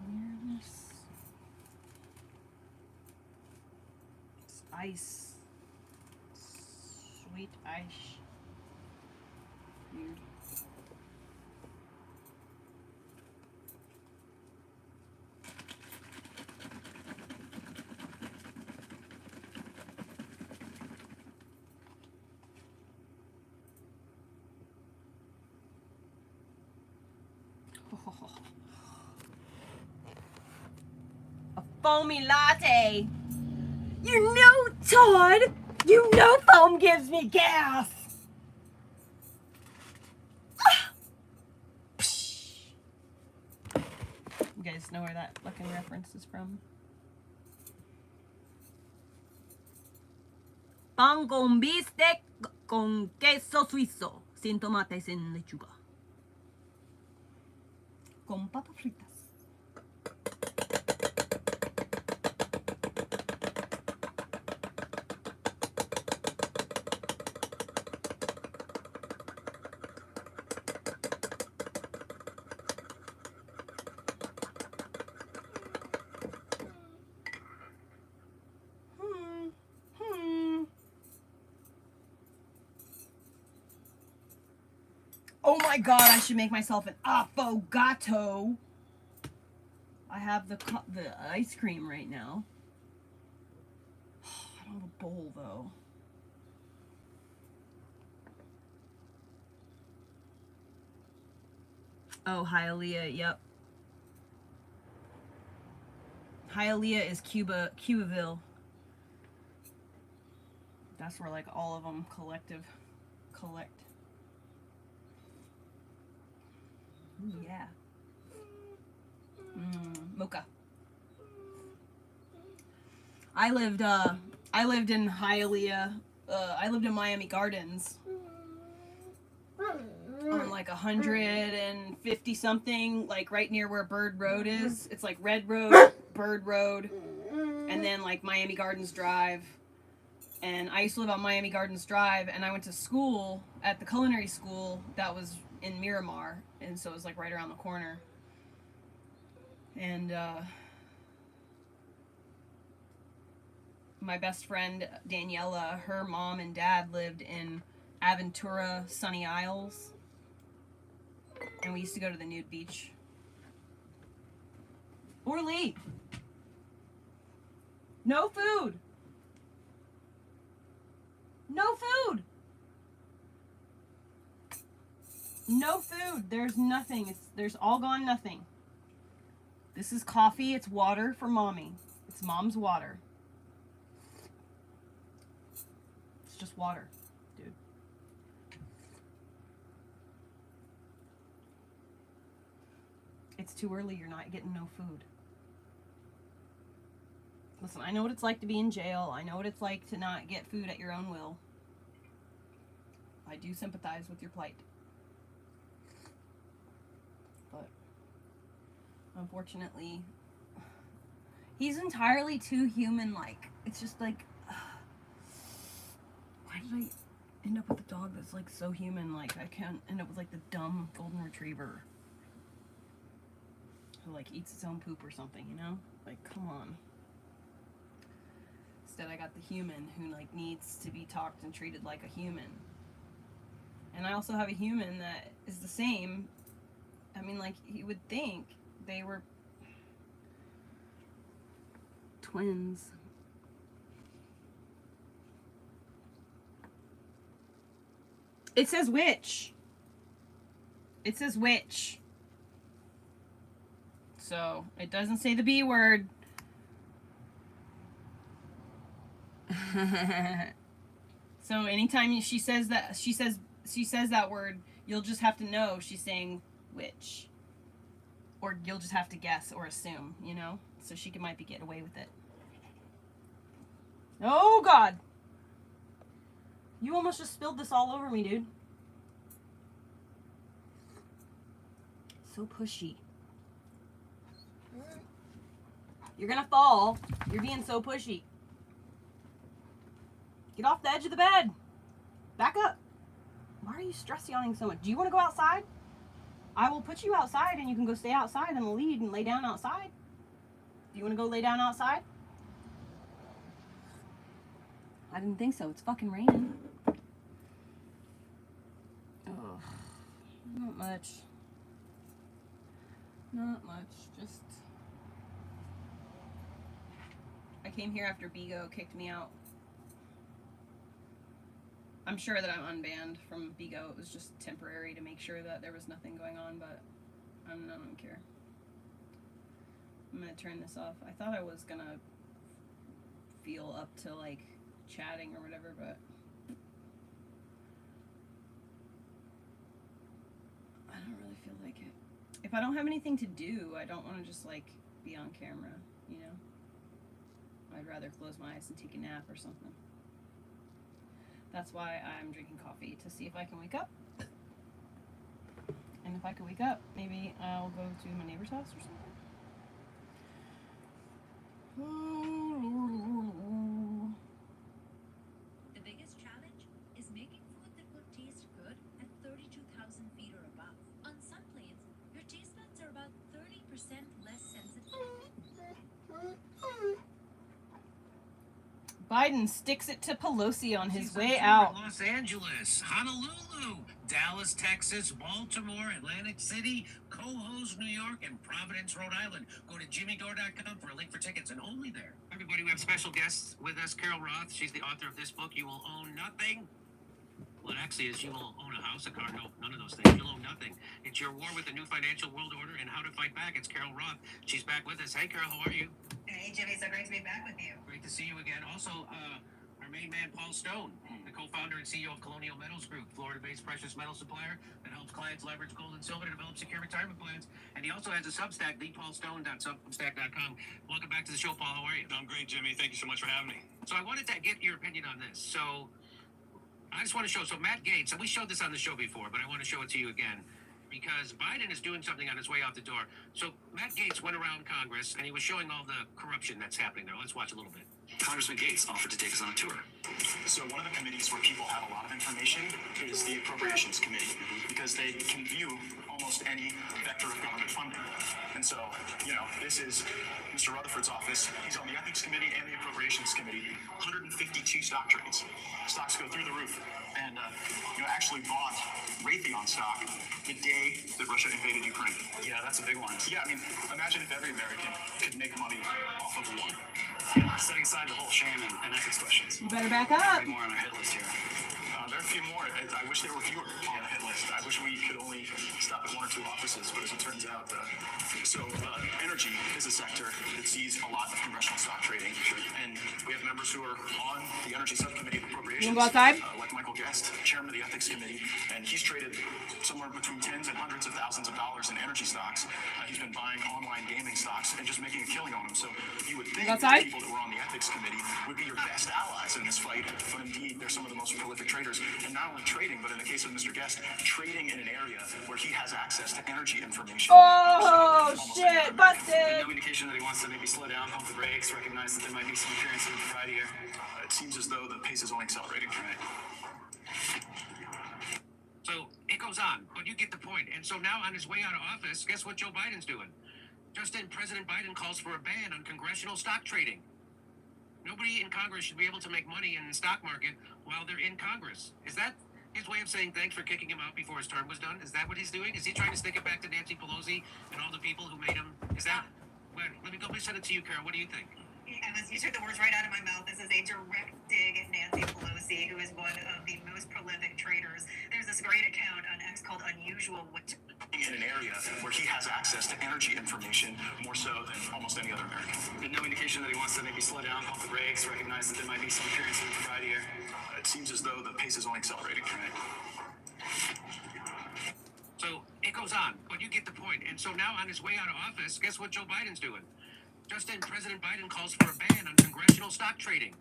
Weirdness. It's ice. Sweet ice. Weird. A foamy latte. You know, Todd, you know foam gives me gas. You guys know where that fucking reference is from? Pan con bistec con queso suizo, sin tomate, sin lechuga. Con papas fritas. Oh my god, I should make myself an affogato. I have the ice cream right now. I don't have a bowl though. Oh, Hialeah, yep. Hialeah is Cubaville. That's where like all of them collect. Ooh, yeah. Mocha. I lived in Hialeah. I lived in Miami Gardens. On like 150 something, like right near where Bird Road is. It's like Red Road, Bird Road, and then like Miami Gardens Drive. And I used to live on Miami Gardens Drive, and I went to school at the culinary school that was in Miramar, and so it was like right around the corner. And my best friend Daniela, her mom and dad lived in Aventura, Sunny Isles, and we used to go to the nude beach. Orly, no food. No food. No food. There's nothing. There's all gone nothing. This is coffee. It's water for mommy. It's mom's water. It's just water, dude. It's too early. You're not getting no food. Listen, I know what it's like to be in jail. I know what it's like to not get food at your own will. I do sympathize with your plight. But unfortunately, he's entirely too human-like. It's just like, why did I end up with a dog that's like so human-like? I can't end up with like the dumb golden retriever who like eats its own poop or something, you know? Like, come on. Instead, I got the human who like needs to be talked and treated like a human. And I also have a human that is the same. I mean, like, you would think they were twins. It says witch. It says witch. So it doesn't say the B word. So anytime she says that word, you'll just have to know she's saying witch. Or you'll just have to guess or assume, you know? So she might be getting away with it. Oh, God. You almost just spilled this all over me, dude. So pushy. You're gonna fall. You're being so pushy. Get off the edge of the bed. Back up. Why are you stress yawning so much? Do you want to go outside? I will put you outside and you can go stay outside in the lead and lay down outside. Do you want to go lay down outside? I didn't think so. It's fucking raining. Oh, not much. Not much. Just... I came here after Bigo kicked me out. I'm sure that I'm unbanned from Bigo. It was just temporary to make sure that there was nothing going on, but I don't care. I'm gonna turn this off. I thought I was gonna feel up to like chatting or whatever, but I don't really feel like it. If I don't have anything to do, I don't want to just like be on camera, you know? I'd rather close my eyes and take a nap or something. That's why I'm drinking coffee, to see if I can wake up. And if I can wake up, maybe I'll go to my neighbor's house or something. The biggest challenge is making food that will taste good at 32,000 feet or above. On some planes, your taste buds are about 30% less sensitive. Biden sticks it to Pelosi on his way out. Los Angeles, Honolulu, Dallas, Texas, Baltimore, Atlantic City, Cohoes, New York, and Providence, Rhode Island. Go to jimmydore.com for a link for tickets, and only there. Everybody, we have special guests with us. Carol Roth, she's the author of this book, You Will Own Nothing. Well, it actually is You Will Own a House, a car, no, none of those things. You'll own nothing. It's your war with the new financial world order and how to fight back. It's Carol Roth. She's back with us. Hey, Carol, how are you? Hey, Jimmy, so great to be back with you. Great to see you again. Also, our main man, Paul Stone, the co-founder and CEO of Colonial Metals Group, Florida-based precious metal supplier that helps clients leverage gold and silver to develop secure retirement plans. And he also has a Substack, thepaulstone.substack.com. Welcome back to the show, Paul. How are you? I'm great, Jimmy. Thank you so much for having me. So I wanted to get your opinion on this. So I just want to show, so Matt Gaetz, and we showed this on the show before, but I want to show it to you again, because Biden is doing something on his way out the door. So Matt Gaetz went around Congress, and he was showing all the corruption that's happening there. Let's watch a little bit. Congressman Gaetz offered to take us on a tour. So one of the committees where people have a lot of information is the Appropriations Committee, because they can view almost any vector of government funding. And so, you know, this is Mr. Rutherford's office. He's on the Ethics Committee and the Appropriations Committee. 152 stock trades. Stocks go through the roof. And, actually bought Raytheon stock the day that Russia invaded Ukraine. Yeah, that's a big one. Yeah, I mean, imagine if every American could make money off of one. Setting aside the whole shame and ethics questions. You better back up. More on our hit list here. There are a few more. I wish there were fewer on the hit list. I wish we could only stop at one or two offices, but as it turns out, energy is a sector that sees a lot of congressional stock trading. And we have members who are on the Energy Subcommittee of Appropriations. You want to go outside? Like Michael Guest, chairman of the Ethics Committee, and he's traded somewhere between tens and hundreds of thousands of dollars in energy stocks. He's been buying online gaming stocks and just making a killing on them. So you would think that people that were on the Ethics Committee would be your best allies in this fight, but indeed they're some of the most prolific traders. And not only trading, but in the case of Mr. Guest, trading in an area where he has access to energy information. Oh, shit, busted! No indication that he wants to maybe slow down, pump the brakes, recognize that there might be some appearance of impropriety here. It seems as though the pace is only accelerating. Right. So it goes on, but you get the point. And so now on his way out of office, guess what Joe Biden's doing? Just then, President Biden calls for a ban on congressional stock trading. Nobody in Congress should be able to make money in the stock market while they're in Congress. Is that his way of saying thanks for kicking him out before his term was done? Is that what he's doing? Is he trying to stick it back to Nancy Pelosi and all the people who made him? Is that... Well, let me send it to you, Carol. What do you think? Evans, you took the words right out of my mouth. This is a direct dig at Nancy Pelosi, who is one of the most prolific traders. There's this great account on X called Unusual Wit. In an area where he has access to energy information more so than almost any other American. And no indication that he wants to maybe slow down, pump the brakes, recognize that there might be some appearance of impropriety here. It seems as though the pace is only accelerating. Right. So it goes on, but you get the point. And so now on his way out of office, guess what Joe Biden's doing? Just in, President Biden calls for a ban on congressional stock trading.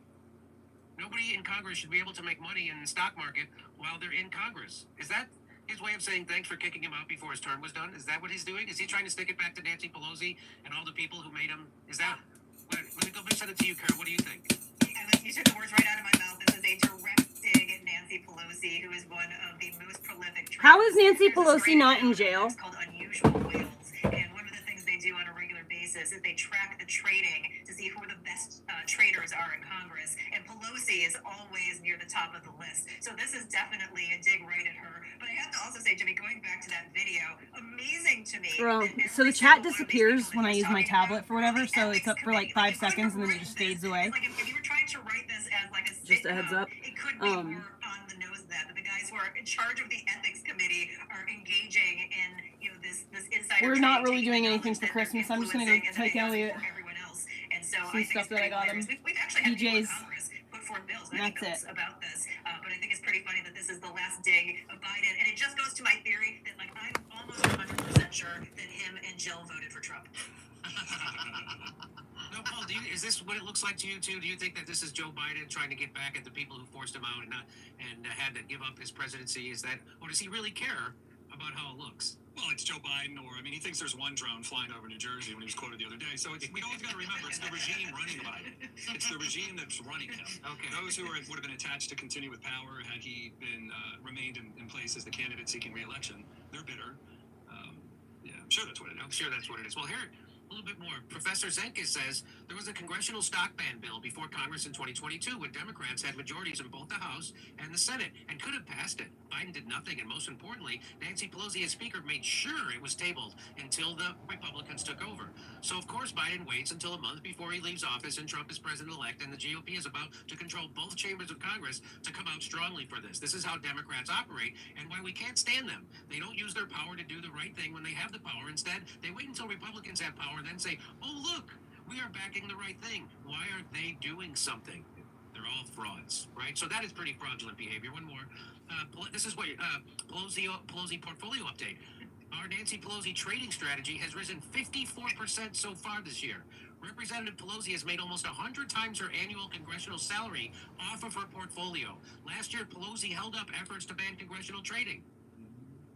Nobody in Congress should be able to make money in the stock market while they're in Congress. Is that his way of saying thanks for kicking him out before his term was done? Is that what he's doing? Is he trying to stick it back to Nancy Pelosi and all the people who made him? Is that? Let me go send it to you, Carol. What do you think? Evans, you took the words right out of my mouth. This is a direct dig at Nancy Pelosi, who is one of the most prolific traders. How is Nancy There's this Pelosi great not in account on jail? X called Unusual Whales, and one of the things they do on a regular basis is they track the trading to see who the best traders are in Congress, and Pelosi is always near the top of the list. So this is definitely a dig right at her. But I have to also say, Jimmy, going back to that video, amazing to me. Bro, that so the every chat single one of these disappears people that when I he's use my talking tablet about for whatever, are the so it's ethics up for like committee. 5 seconds and then it just fades away. Like if you were trying to write this as like a Just a heads sitcom, up. it could be more on the nose of that. But the guys who are in charge of the ethics committee are engaging in, this insider. We're not trading, really doing taking anything knowledge for that Christmas. they're I'm just gonna go influencing, and take then they Elliot have for everyone else. And so some I think stuff it's that I pretty got him. hilarious. We've actually had people in PJs. Congress put forth bills, And many that's bills about this. But I think it's pretty funny that this is the last dig of Biden, and it just goes to my theory that I'm almost 100% sure that him and Jill voted for Trump. No, Paul, is this what it looks like to you too? Do you think that this is Joe Biden trying to get back at the people who forced him out and had to give up his presidency? Is that, or does he really care about how it looks? Well, it's Joe Biden, he thinks there's one drone flying over New Jersey when he was quoted the other day. So we always got to remember it's the regime running Biden. It's the regime that's running him. Okay. Those who would have been attached to continue with power had he been remained in place as the candidate seeking re-election, they're bitter. Yeah, I'm sure that's what it is. I'm sure that's what it is. Well, here, a little bit more. Professor Zenkis says there was a congressional stock ban bill before Congress in 2022 when Democrats had majorities in both the House and the Senate and could have passed it. Biden did nothing, and most importantly, Nancy Pelosi as Speaker made sure it was tabled until the Republicans took over. So, of course, Biden waits until a month before he leaves office and Trump is president-elect, and the GOP is about to control both chambers of Congress to come out strongly for this. This is how Democrats operate and why we can't stand them. They don't use their power to do the right thing when they have the power. Instead, they wait until Republicans have power and then say, oh, look, we are backing the right thing. Why aren't they doing something? They're all frauds, right? So that is pretty fraudulent behavior. One more. This is what Pelosi portfolio update. Our Nancy Pelosi trading strategy has risen 54% so far this year. Representative Pelosi has made almost 100 times her annual congressional salary off of her portfolio. Last year, Pelosi held up efforts to ban congressional trading.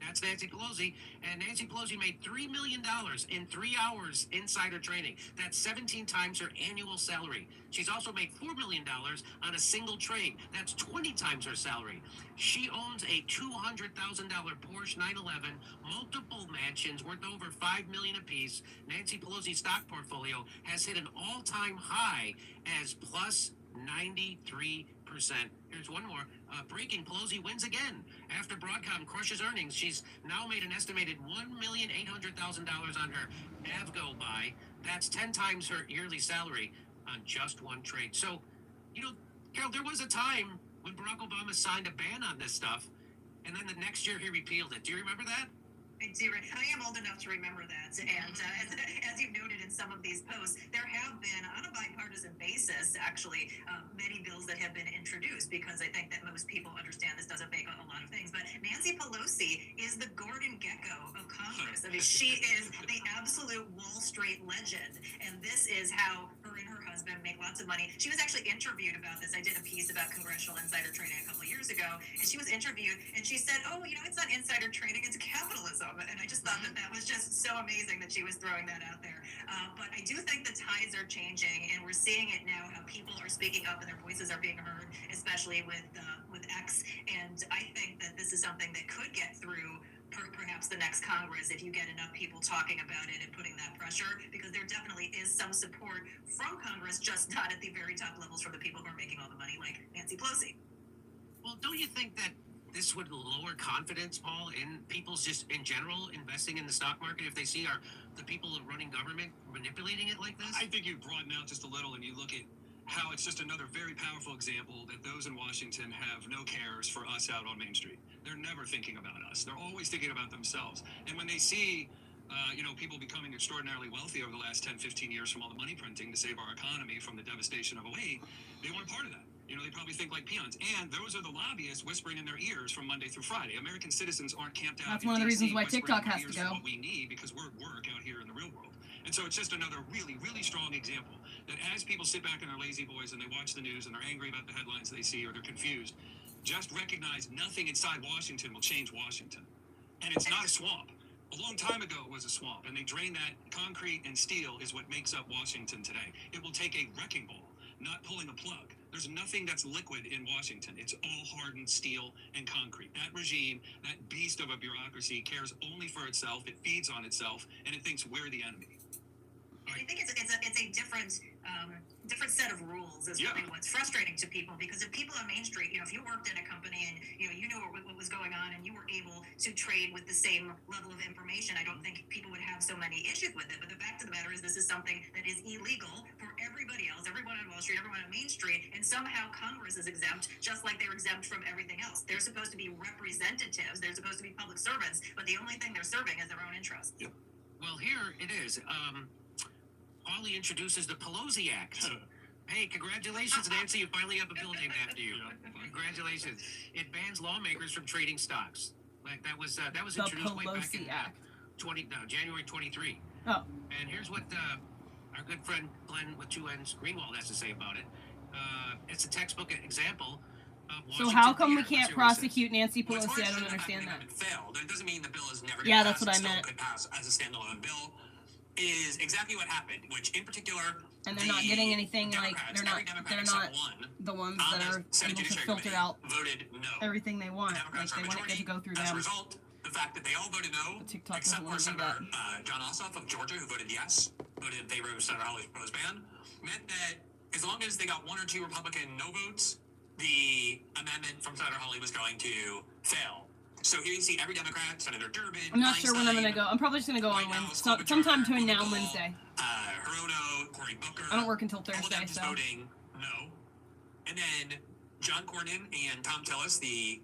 That's Nancy Pelosi. And Nancy Pelosi made $3 million in 3 hours insider trading. That's 17 times her annual salary. She's also made $4 million on a single trade. That's 20 times her salary. She owns a $200,000 Porsche 911, multiple mansions worth over $5 million apiece. Nancy Pelosi's stock portfolio has hit an all-time high as plus 93%. Here's one more. Breaking, Pelosi wins again. After Broadcom crushes earnings, she's now made an estimated $1,800,000 on her Avgo buy. That's 10 times her yearly salary on just one trade. So, Carol, there was a time when Barack Obama signed a ban on this stuff, and then the next year he repealed it. Do you remember that? I do. I am old enough to remember that. And as you've noted in some of these posts, there have been, on a bipartisan basis, actually, many bills that have been introduced because I think that most people understand this doesn't make a lot of things. But Nancy Pelosi is the Gordon Gekko of Congress. I mean, she is the absolute Wall Street legend. And this is how her and her husband make lots of money. She was actually interviewed about this. I did a piece about congressional insider trading a couple of years ago. And she was interviewed and she said, oh, it's not insider trading, it's capitalism. And I just thought that was just so amazing that she was throwing that out there. But I do think the tides are changing, and we're seeing it now, how people are speaking up and their voices are being heard, especially with X. And I think that this is something that could get through perhaps the next Congress if you get enough people talking about it and putting that pressure, because there definitely is some support from Congress, just not at the very top levels from the people who are making all the money, like Nancy Pelosi. Well, don't you think that this would lower confidence, Paul, in people's just in general investing in the stock market if they see the people running government manipulating it like this? I think you broaden out just a little and you look at how it's just another very powerful example that those in Washington have no cares for us out on Main Street. They're never thinking about us. They're always thinking about themselves. And when they see people becoming extraordinarily wealthy over the last 10, 15 years from all the money printing to save our economy from the devastation of 2008, they want a part of that. They probably think like peons. And those are the lobbyists whispering in their ears from Monday through Friday. American citizens aren't camped out. That's one of the reasons why whispering TikTok in our has to ears go. for what we need because we're at work out here in the real world. And so it's just another really, really strong example that as people sit back in their lazy boys and they watch the news and they're angry about the headlines they see or they're confused, just recognize nothing inside Washington will change Washington. And it's not a swamp. A long time ago it was a swamp, and they drained that. Concrete and steel is what makes up Washington today. It will take a wrecking ball, not pulling a plug. There's nothing that's liquid in Washington. It's all hardened steel and concrete. That regime, that beast of a bureaucracy, cares only for itself. It feeds on itself, and it thinks we're the enemy. I think it's a different set of rules is really what's frustrating to people, because if people on Main Street, if you worked in a company and you knew what was going on and you were able to trade with the same level of information, I don't think people would have so many issues with it. But the fact of the matter is this is something that is illegal for everybody else, everyone on Wall Street, everyone on Main Street, and somehow Congress is exempt, just like they're exempt from everything else. They're supposed to be representatives, they're supposed to be public servants, but the only thing they're serving is their own interests. Yep. Well, here it is. Ollie introduces the Pelosi Act. Hey, congratulations, Nancy. You finally have a bill named after you. Congratulations. It bans lawmakers from trading stocks. Like that was introduced way back in January 23. Oh. And here's what our good friend Glenn with two N's Greenwald has to say about it. It's a textbook example of Washington. So how come we can't prosecute Nancy Pelosi? I don't understand that. Failed. It doesn't mean the bill is never. Yeah, that's what I meant. Could pass as a standalone bill. Is exactly what happened, which in particular, and they're not getting anything like they're not the ones that are able to filter out voted no. everything they want. Like they want it to go through them. As a result, the fact that they all voted no, except for Senator John Ossoff of Georgia, who voted yes, voted in favor of Senator Hawley's proposed ban, meant that as long as they got one or two Republican no votes, the amendment from Senator Hawley was going to fail. So here you see every Democrat, Senator Durbin. I'm not sure when I'm going to go. I'm probably just going to go on Wednesday. Sometime between now and Wednesday. Hirono, Cory Booker. I don't work until Thursday, all of them just so. voting no. And then John Cornyn and Tom Tillis, the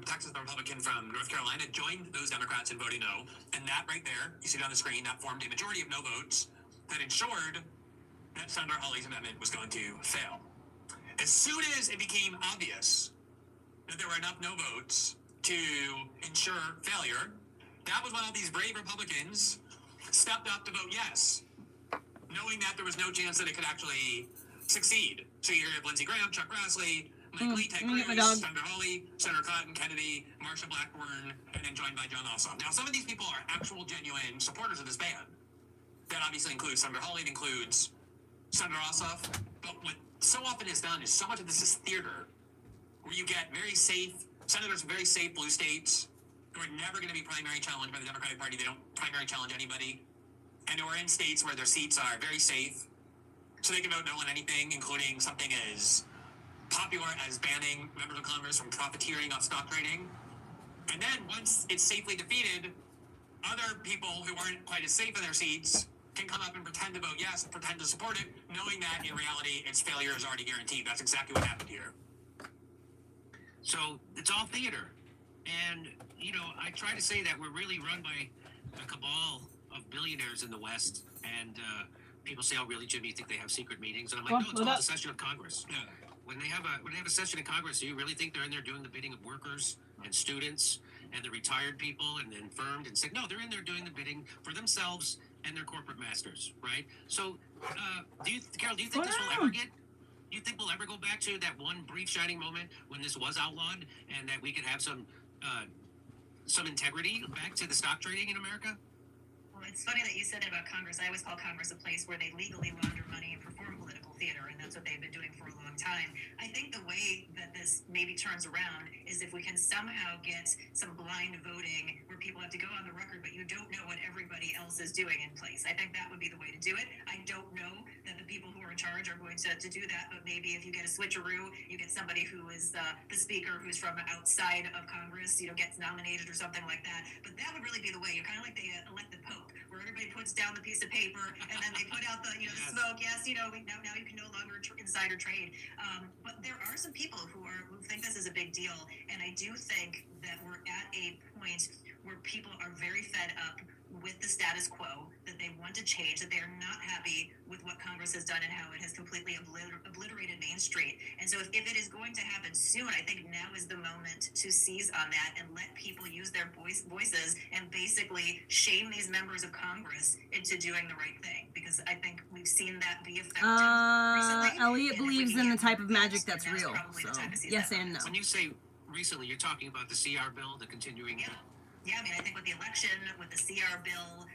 Texas Republican from North Carolina, joined those Democrats in voting no. And that right there, you see it on the screen, that formed a majority of no votes that ensured that Senator Hawley's amendment was going to fail. As soon as it became obvious that there were enough no votes to ensure failure, that was when all these brave Republicans stepped up to vote yes, knowing that there was no chance that it could actually succeed. So you have Lindsey Graham, Chuck Grassley, Mike Lee, Ted Cruz, Senator Hawley, Senator Cotton Kennedy, Marsha Blackburn, and then joined by John Ossoff. Now, some of these people are actual, genuine supporters of this ban. That obviously includes Senator Hawley, it includes Senator Ossoff. But what so often is done is so much of this is theater, where you get very safe senators from very safe blue states who are never going to be primary challenged by the Democratic Party. They don't primary challenge anybody. And who are in states where their seats are very safe. So they can vote no on anything, including something as popular as banning members of Congress from profiteering off stock trading. And then once it's safely defeated, other people who aren't quite as safe in their seats can come up and pretend to vote yes and pretend to support it, knowing that in reality its failure is already guaranteed. That's exactly what happened here. So it's all theater. And, I try to say that we're really run by a cabal of billionaires in the West. And people say, oh, really, Jim, you think they have secret meetings? And I'm like, no, it's called a session of Congress. Yeah. When they have a session of Congress, do you really think they're in there doing the bidding of workers and students and the retired people and the infirmed and sick? No, they're in there doing the bidding for themselves and their corporate masters, right? So, Carol, do you think this will ever get... Do you think we'll ever go back to that one brief shining moment when this was outlawed and that we could have some integrity back to the stock trading in America? Well, it's funny that you said it about Congress. I always call Congress a place where they legally launder money and perform political theater, and that's what they've been doing for a long time. I think the way that this maybe turns around is if we can somehow get some blind voting where people have to go on the record, but you don't know what everybody else is doing in place. I think that would be the way to do it. I don't know that the people who are in charge are going to do that. But maybe if you get a switcheroo, you get somebody who is the speaker who's from outside of Congress, gets nominated or something like that. But that would really be the way. You're kind of like the elected pope, where everybody puts down the piece of paper and then they put out the the smoke. Yes, now you can no longer insider trade. But there are some people who think this is a big deal, and I do think that we're at a point where people are very fed up with the status quo, that they want to change, that they are not happy with what Congress has done and how it has completely obliterated Main Street. And so if it is going to happen soon, I think now is the moment to seize on that and let people use their voices and basically shame these members of Congress into doing the right thing. Because I think we've seen that be effective recently. Elliot believes in the type of magic that's real. So yes and no. When you say recently, you're talking about the CR bill, the continuing. Yeah, I mean, I think with the election, with the CR bill,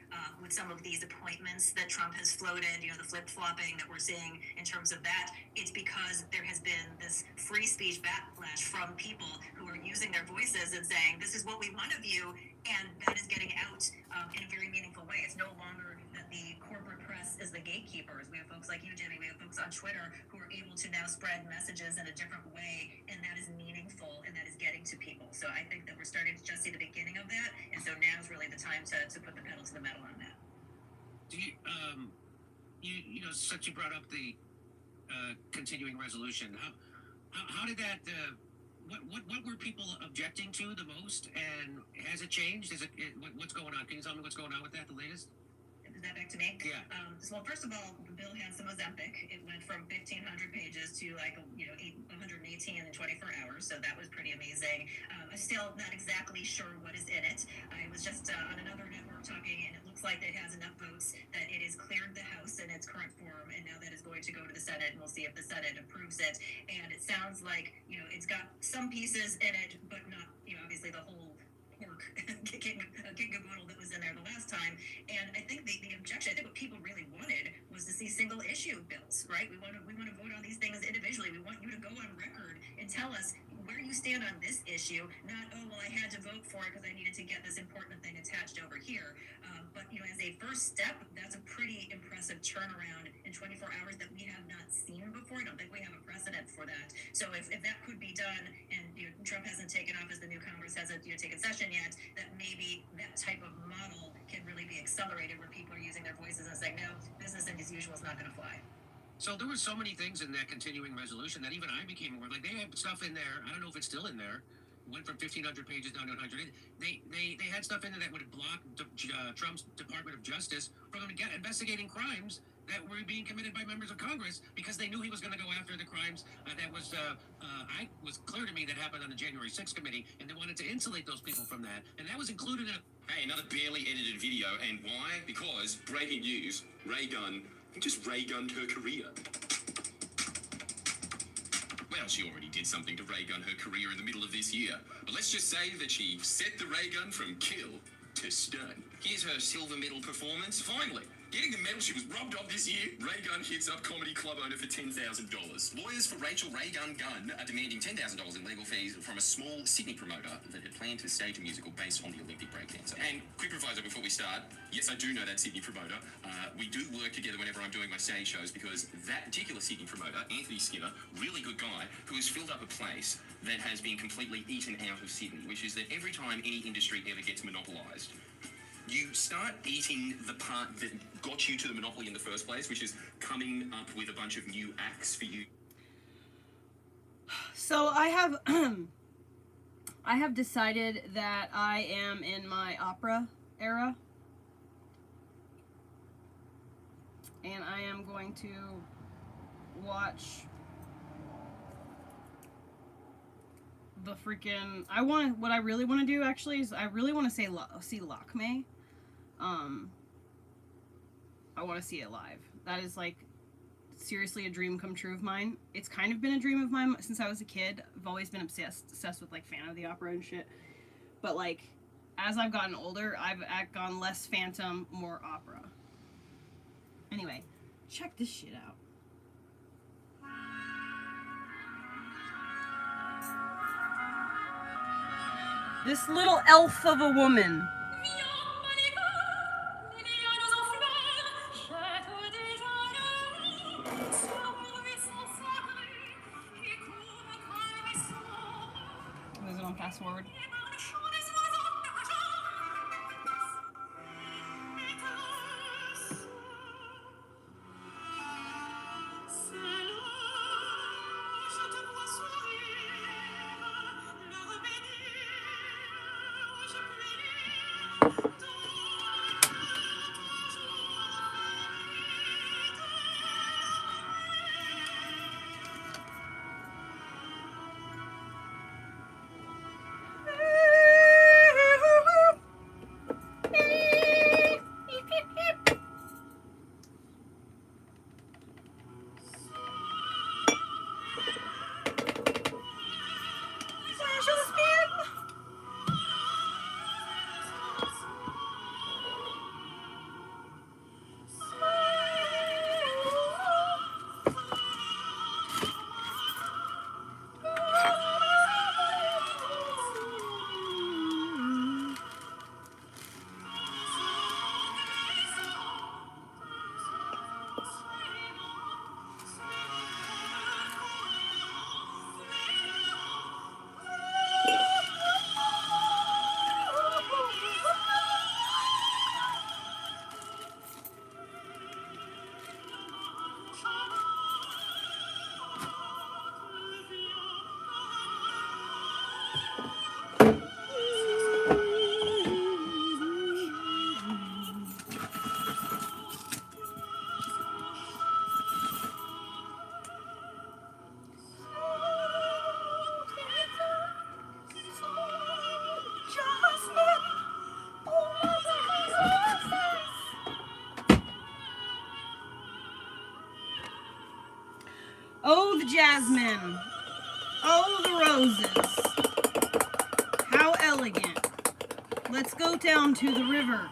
with some of these appointments that Trump has floated, the flip-flopping that we're seeing in terms of that, it's because there has been this free speech backlash from people who are using their voices and saying, this is what we want of you, and that is getting out in a very meaningful way. It's no longer that the corporate press is the gatekeepers. We have folks like you, Jimmy. We have folks on Twitter who are able to now spread messages in a different way, and that is meaningful, and that is getting to people. So I think that we're starting to just see the beginning of that, and so now is really the time to put the pedal to the metal on that. Do you, since you brought up the continuing resolution, how did that? What were people objecting to the most, and has it changed? What's going on? Can you tell me what's going on with that? The latest? Is that back to me? Yeah. Well, first of all, the bill had some Ozempic. It went from 1,500 pages to 118 in 24 hours. So that was pretty amazing. I'm still not exactly sure what is in it. I was just on another network talking, and it looks like it has enough votes that it has cleared the House in its current form, and now that is going to go to the Senate, and we'll see if the Senate approves it. And it sounds like it's got some pieces in it, but not obviously the whole pork kicking caboodle that was in there the last time. And I think the objection, I think what people really wanted was to see single issue bills, right? We want to vote on these things individually. We want you to go on record and tell us where you stand on this issue, not, I had to vote for it because I needed to get this important thing attached over here. But as a first step, that's a pretty impressive turnaround in 24 hours that we have not seen before. I don't think we have a precedent for that. So if that could be done, and Trump hasn't taken office, the new Congress hasn't taken session yet, that maybe that type of model can really be accelerated, where people are using their voices and saying, no, business as usual is not going to fly. So there were so many things in that continuing resolution that even I became aware. Like, they had stuff in there. I don't know if it's still in there. Went from 1,500 pages down to 100. They had stuff in there that would block Trump's Department of Justice from investigating crimes that were being committed by members of Congress, because they knew he was going to go after the crimes that was clear to me that happened on the January 6th committee, and they wanted to insulate those people from that, and that was included in. Hey, another barely edited video, and why? Because breaking news: Ray Gunn just Ray Gunned her career. Well, she already did something to ray gun her career in the middle of this year. But let's just say that she set the ray gun from kill to stun. Here's her silver medal performance. Finally, getting the medal she was robbed of this year. Ray Gunn hits up comedy club owner for $10,000. Lawyers for Rachel Ray Gunn are demanding $10,000 in legal fees from a small Sydney promoter that had planned to stage a musical based on the Olympic breakdancer. And quick proviso before we start, yes, I do know that Sydney promoter. We do work together whenever I'm doing my stage shows, because that particular Sydney promoter, Anthony Skinner, really good guy, who has filled up a place that has been completely eaten out of Sydney, which is that every time any industry ever gets monopolised, you start eating the part that got you to the monopoly in the first place, which is coming up with a bunch of new acts for you. So I have decided that I am in my opera era, and I am going to watch the freaking. What I really want to do actually is I really want to see Lakme. I want to see it live. That is like seriously a dream come true of mine. It's kind of been a dream of mine since I was a kid. I've always been obsessed with like Phantom of the Opera and shit. But like as I've gotten older, I've gone less Phantom, more opera. Anyway, check this shit out. This little elf of a woman. password. Oh, the jasmine. Oh, the roses. How elegant. Let's go down to the river.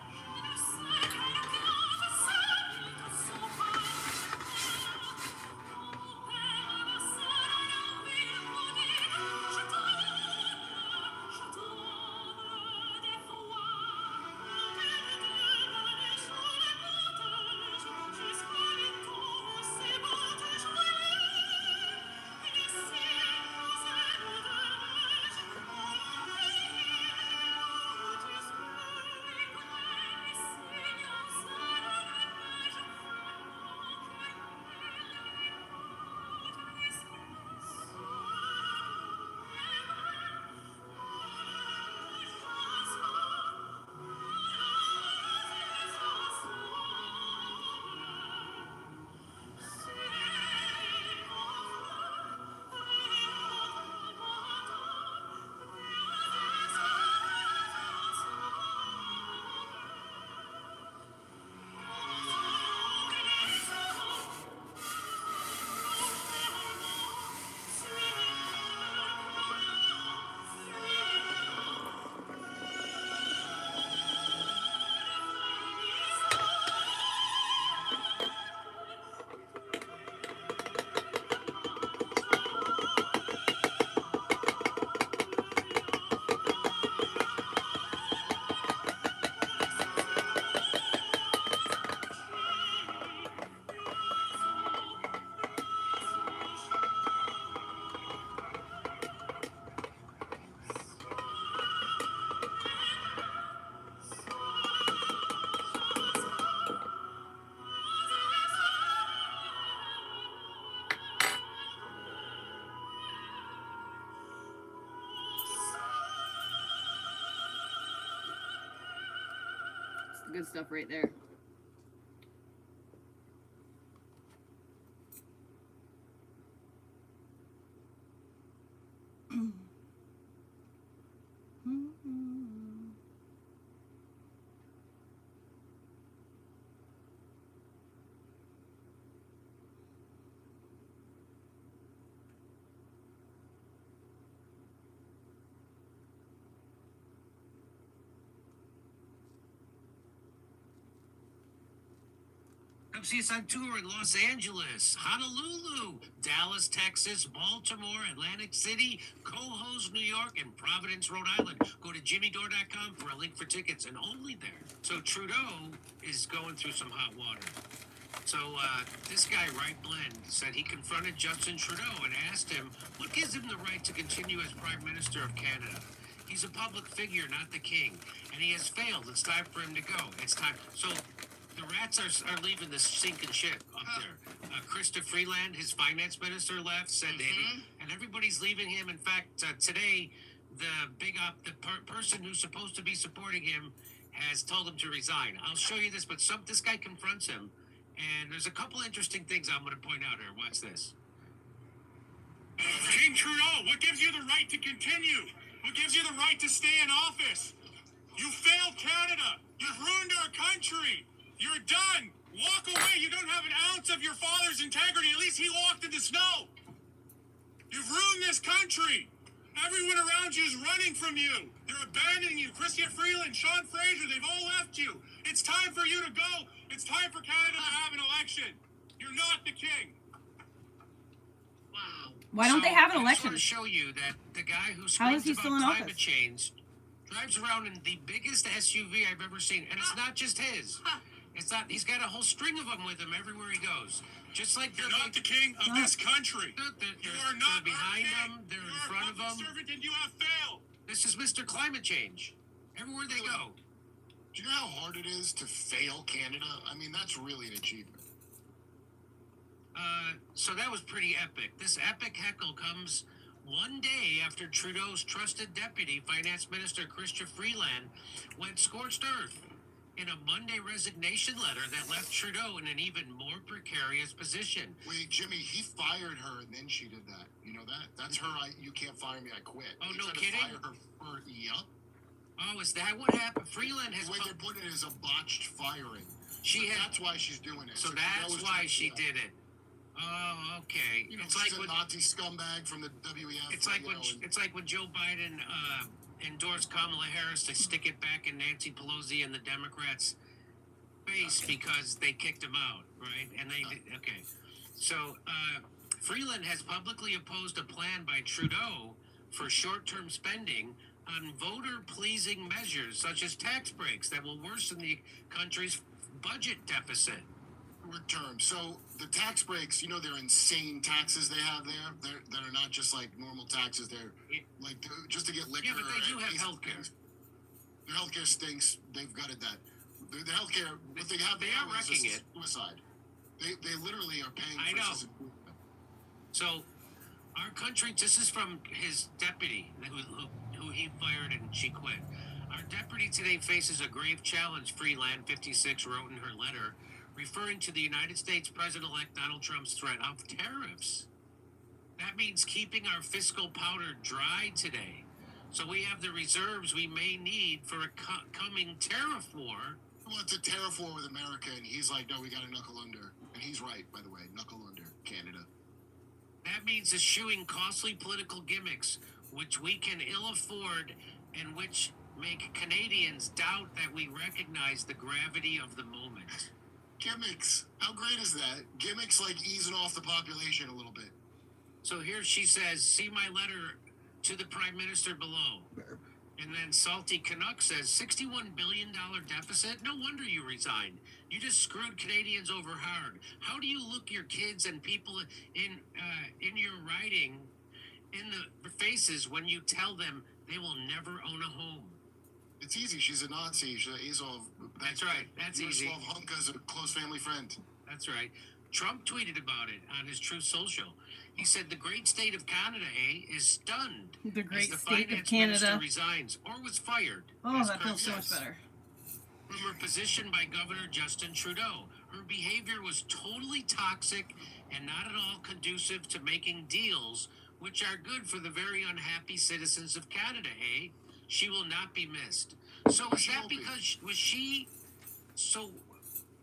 It's the good stuff right there. Come see us on tour in Los Angeles, Honolulu, Dallas, Texas, Baltimore, Atlantic City, Cohoes, New York, and Providence, Rhode Island. Go to jimmydore.com for a link for tickets, and only there. So Trudeau is going through some hot water. So this guy, Right Blend, said he confronted Justin Trudeau and asked him what gives him the right to continue as Prime Minister of Canada. He's a public figure, not the king, and he has failed. It's time for him to go. It's time. So the rats are leaving this sinking ship up there. Krista Freeland, his finance minister, left. Said and everybody's leaving him. In fact, today the person who's supposed to be supporting him has told him to resign. I'll show you this, but this guy confronts him, and there's a couple interesting things I'm going to point out here. Watch this. King Trudeau, what gives you the right to continue? What gives you the right to stay in office? You failed Canada. You've ruined our country. You're done. Walk away. You don't have an ounce of your father's integrity. At least he walked in the snow. You've ruined this country. Everyone around you is running from you. They're abandoning you. Chrystia Freeland, Sean Fraser, they've all left you. It's time for you to go. It's time for Canada to have an election. You're not the king. Wow. Why don't they have an I just election? want to show you that the guy who How is screams he about still in climate office? change drives around in the biggest SUV I've ever seen, and it's not just his. It's not. He's got a whole string of them with him everywhere he goes. Just like You're not the king of this country. You are not behind our king. him. They're in You are front a of public him. servant and you have failed. This is Mr. Climate Change. Everywhere they go. Do you know how hard it is to fail Canada? I mean, that's really an achievement. So that was pretty epic. This epic heckle comes one day after Trudeau's trusted deputy, Finance Minister Chrystia Freeland, went scorched earth in a Monday resignation letter that left Trudeau in an even more precarious position. Wait, Jimmy, he fired her and then she did that. You know that? That's her. You can't fire me. I quit. Oh, He no tried to kidding? Fire her for, yup. Oh, is that what happened? Freeland has. The way they're putting it is a botched firing. That's why she's doing it. So Trudeau that's was why trying to she do that. did it. Oh, okay. You know, It's she's like a Nazi scumbag from the WEF. It's like when Joe Biden endorsed Kamala Harris to stick it back in Nancy Pelosi and the Democrats' face because they kicked him out, right? And okay. So Freeland has publicly opposed a plan by Trudeau for short-term spending on voter-pleasing measures such as tax breaks that will worsen the country's budget deficit. Term. So the tax breaks, you know, they're insane taxes they have there. That are not just like normal taxes. They're like just to get liquor. Yeah, but they do have basic healthcare. things. Their healthcare stinks. They've gutted that. The healthcare, what they have They there are is wrecking just it. suicide. They literally are paying I for know. this. So our country, this is from his deputy who he fired and she quit. Our deputy today faces a grave challenge, Freeland, 56, wrote in her letter, referring to the United States President-elect Donald Trump's threat of tariffs. That means keeping our fiscal powder dry today. So we have the reserves we may need for a coming tariff war. He wants a tariff war with America, and he's like, no, we got to knuckle under. And he's right, by the way, knuckle under, Canada. That means eschewing costly political gimmicks, which we can ill afford and which make Canadians doubt that we recognize the gravity of the moment. Gimmicks. How great is that? Gimmicks like easing off the population a little bit. So here she says, see my letter to the Prime Minister below. And then Salty Canuck says, $61 billion deficit? No wonder you resigned. You just screwed Canadians over hard. How do you look your kids and people in your writing in the faces when you tell them they will never own a home? It's easy. She's a Nazi. She's an Azov. That's right. That's easy. Yaroslav Hunka's a close family friend. That's right. Trump tweeted about it on his Truth Social. He said the great state of Canada, is stunned. The great as the state of finance Canada. minister resigns or was fired. Oh, As that per- feels so much better. From her position by Governor Justin Trudeau. Her behavior was totally toxic and not at all conducive to making deals which are good for the very unhappy citizens of Canada, She will not be missed. So is that because was she so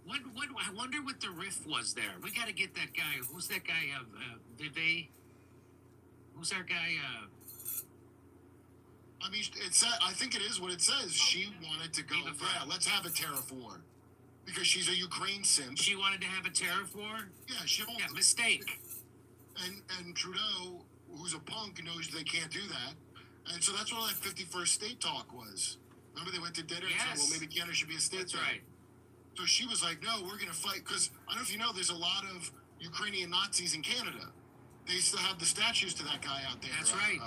what I wonder what the riff was there. We got to get that guy. Who's that guy? Vive? Who's our guy? I mean, I think it is what it says. She wanted to go, yeah, let's have a tariff war. Because she's a Ukraine simp. She wanted to have a tariff war? Yeah, she won't. Yeah, mistake. And Trudeau, who's a punk, knows they can't do that. And so that's what that 51st state talk was. Remember they went to dinner and said, well, maybe Canada should be a state. That's right. So she was like, no, we're going to fight. Because I don't know if you know, there's a lot of Ukrainian Nazis in Canada. They still have the statues to that guy out there. That's right.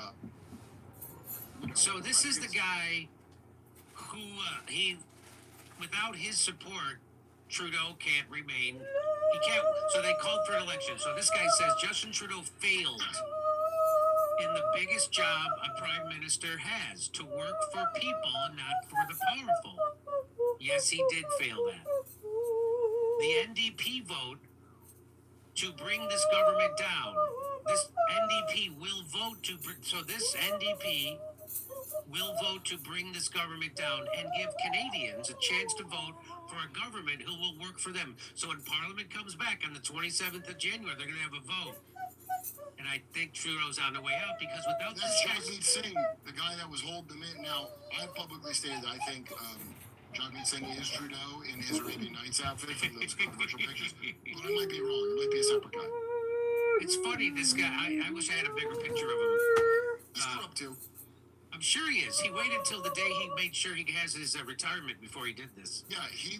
So this is the guy who without his support, Trudeau can't remain. He can't. So they called for an election. So this guy says Justin Trudeau failed in the biggest job a prime minister has, to work for people and not for the powerful. Yes, he did fail that. The NDP vote to bring this government down. This NDP will vote to. So this NDP will vote to bring this government down and give Canadians a chance to vote for a government who will work for them. So when Parliament comes back on the 27th of January, they're going to have a vote. And I think Trudeau's on the way out, because without That's this guy... Jagmeet Singh, the guy that was holding them in. Now, I've publicly stated that I think Jagmeet Singh is Trudeau in his Arabian Nights outfit from those controversial pictures. But I might be wrong. It might be a separate guy. It's funny, this guy, I wish I had a bigger picture of him. He's corrupt too. I'm sure he is. He waited till the day he made sure he has his retirement before he did this. Yeah, he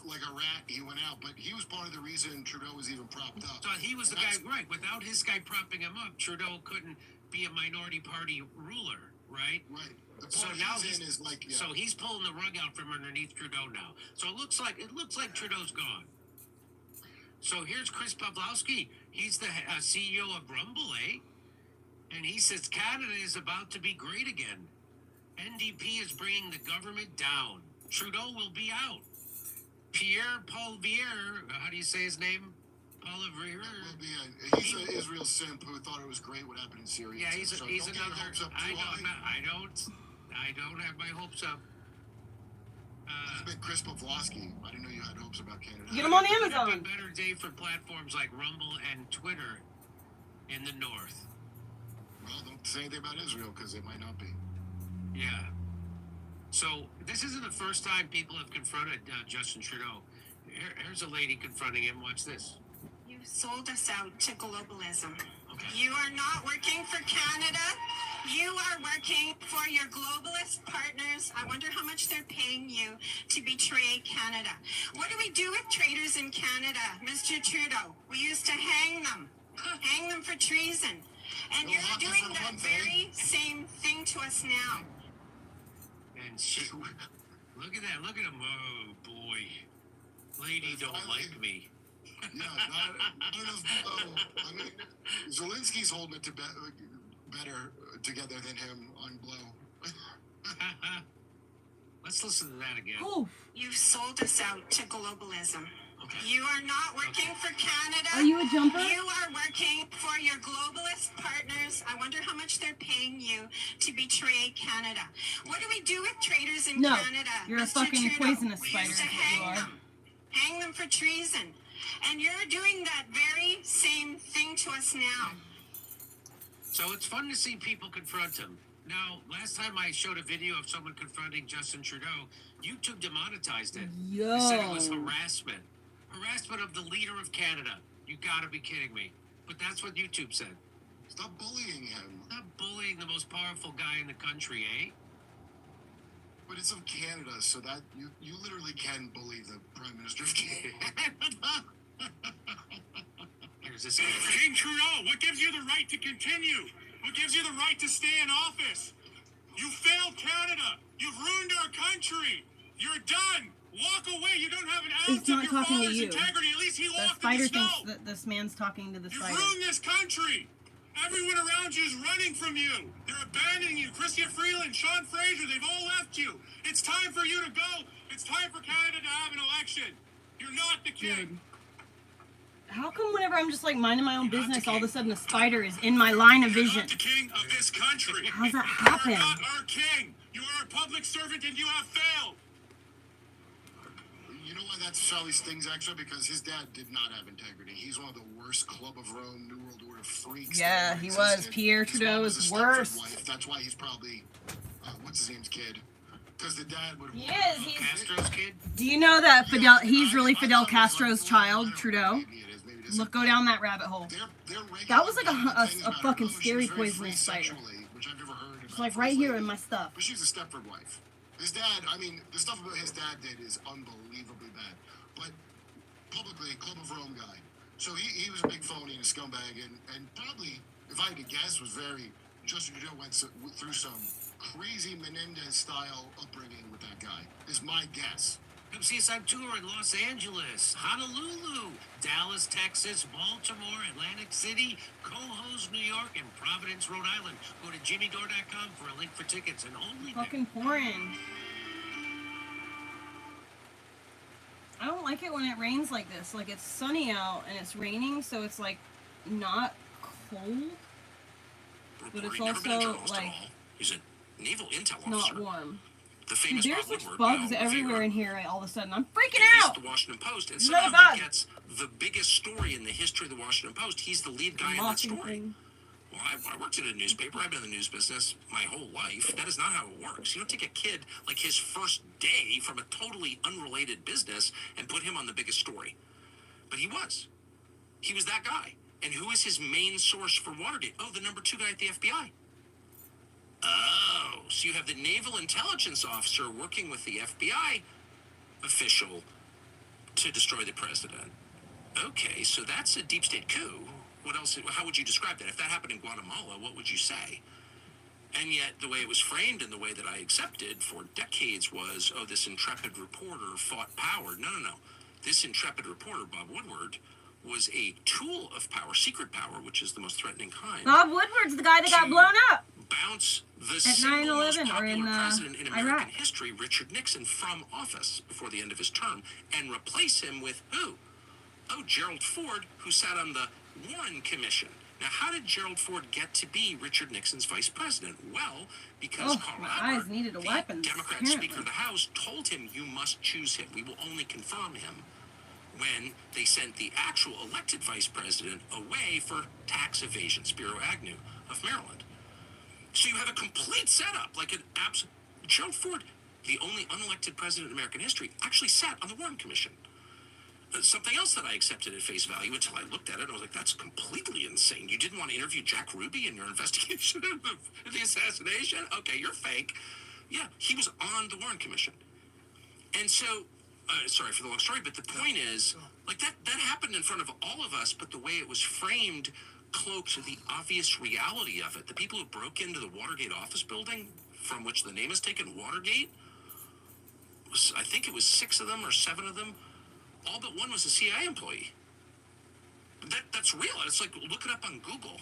like a rat, he went out, but he was part of the reason Trudeau was even propped up. So he was the guy, right? Without his guy propping him up, Trudeau couldn't be a minority party ruler, right? Right. The So part now he's in is like, yeah. so he's pulling the rug out from underneath Trudeau now. So it looks like Trudeau's gone. So here's Chris Pavlovsky. He's the CEO of Rumble, eh? And he says Canada is about to be great again. NDP is bringing the government down. Trudeau will be out. Pierre Poilievre, how do you say his name? Poilievre. He's an Israel simp who thought it was great what happened in Syria. Yeah, he's so another. don't get your hopes up too high. I don't have my hopes up. It's been Chris Pavlovsky. I didn't know you had hopes about Canada. Get him on It's Amazon. a better day for platforms like Rumble and Twitter in the north. Well, don't say anything about Israel because it might not be. Yeah. So this isn't the first time people have confronted Justin Trudeau. Here's a lady confronting him. Watch this. You sold us out to globalism. Okay. You are not working for Canada. You are working for your globalist partners. I wonder how much they're paying you to betray Canada. What do we do with traitors in Canada, Mr. Trudeau? We used to hang them for treason. And you're doing that very same thing to us now. And she, look at that. Look at him. Oh, boy. Lady don't like me. Yeah, not enough. I mean, Zelensky's holding it better together than him on blow. Let's listen to that again. Oof. You've sold us out to globalism. Okay. You are not working for Canada. Are you a jumper? You are working for your globalist partners. I wonder how much they're paying you to betray Canada. What do we do with traitors in Canada? You're a Mr. fucking Trudeau? poisonous We spider used to is what you hang are. them. Hang them for treason. And you're doing that very same thing to us now. So it's fun to see people confront him. Now, last time I showed a video of someone confronting Justin Trudeau, YouTube demonetized it. They said it was harassment. Harassment of the leader of Canada. You gotta be kidding me. But that's what YouTube said. Stop bullying him. Stop bullying the most powerful guy in the country, eh? But it's of Canada, so that you literally can bully the Prime Minister of Canada. Here's this guy. King Trudeau, what gives you the right to continue? What gives you the right to stay in office? You failed Canada. You've ruined our country. You're done. Walk away. You don't have an ounce He's not of your talking to father's you. integrity. At least he The walked in spider the snow. thinks that this man's talking to the You've spider. ruined this country. Everyone around you is running from you. They're abandoning you. Chrystia Freeland, Sean Fraser, they've all left you. It's time for you to go. It's time for Canada to have an election. You're not the king. Dude. How come whenever I'm just like minding my own business, all of a sudden a spider is in my line of You're vision? not the king of this country. How's that happen? You are not our king. You are a public servant and you have failed. You know why that's Charlie stings extra? Because his dad did not have integrity. He's one of the worst Club of Rome, New World Order freaks. Yeah, that he ever was. existed. Pierre His Trudeau mom was is a Stepford worst. wife. That's why he's probably, what's his name's kid? Because the dad would. He is. He's. Castro's kid? Do you know that Fidel? He's really Fidel Castro's child, Trudeau. Look, go down that rabbit hole. That was like a fucking scary poisonous spider. Which I've never heard. It's like right here in my stuff. But she's a Stepford wife. His dad, I mean, the stuff about his dad did is unbelievably bad. But publicly, a Club of Rome guy. So he was a big phony and a scumbag, and probably, if I had to guess, was very. Justin Trudeau went through some crazy Menendez-style upbringing with that guy, is my guess. Come see us on tour in Los Angeles, Honolulu, Dallas, Texas, Baltimore, Atlantic City, Cohoes, New York, and Providence, Rhode Island. Go to jimmydore.com for a link for tickets and only there. Fucking pouring. I don't like it when it rains like this. Like, it's sunny out and it's raining, so it's like not cold, but it's also like he's a naval intel not officer. warm. The famous Dude, there's Bob just Woodward, bugs Revere, everywhere in here all of a sudden. I'm freaking and out! he's the Washington Post, and Another somehow bug! he gets the biggest story in the history of the Washington Post. He's the lead guy in that Mossing story. thing. Well, I worked in a newspaper. I've been in the news business my whole life. That is not how it works. You don't take a kid like his first day from a totally unrelated business and put him on the biggest story. But he was. He was that guy. And who is his main source for Watergate? Oh, the number 2 guy at the FBI. Oh, so you have the naval intelligence officer working with the FBI official to destroy the president. Okay, so that's a deep state coup. What else? How would you describe that? If that happened in Guatemala, what would you say? And yet, the way it was framed and the way that I accepted for decades was, oh, this intrepid reporter fought power. No. This intrepid reporter, Bob Woodward, was a tool of power, secret power, which is the most threatening kind. Bob Woodward's the guy that got blown up Bounce the at single most 9/11 or popular in president in American Iraq. history, Richard Nixon, from office before the end of his term, and replace him with who? Oh, Gerald Ford, who sat on the Warren Commission. Now, how did Gerald Ford get to be Richard Nixon's vice president? Well, because Carl my Albert, eyes needed a the weapon, Democrat apparently. Speaker of the House, told him, you must choose him. We will only confirm him when they sent the actual elected vice president away for tax evasion, Spiro Agnew of Maryland. So you have a complete setup, like an absolute... Gerald Ford, the only unelected president in American history, actually sat on the Warren Commission. Something else that I accepted at face value until I looked at it, I was like, that's completely insane. You didn't want to interview Jack Ruby in your investigation of the assassination? Okay, you're fake. Yeah, he was on the Warren Commission. And so, sorry for the long story, but the point is, like, that happened in front of all of us, but the way it was framed cloaked the obvious reality of it. The people who broke into the Watergate office building, from which the name is taken, Watergate, I think it was 6 of them or 7 of them, all but one was a CIA employee. That's real. It's like, look it up on Google.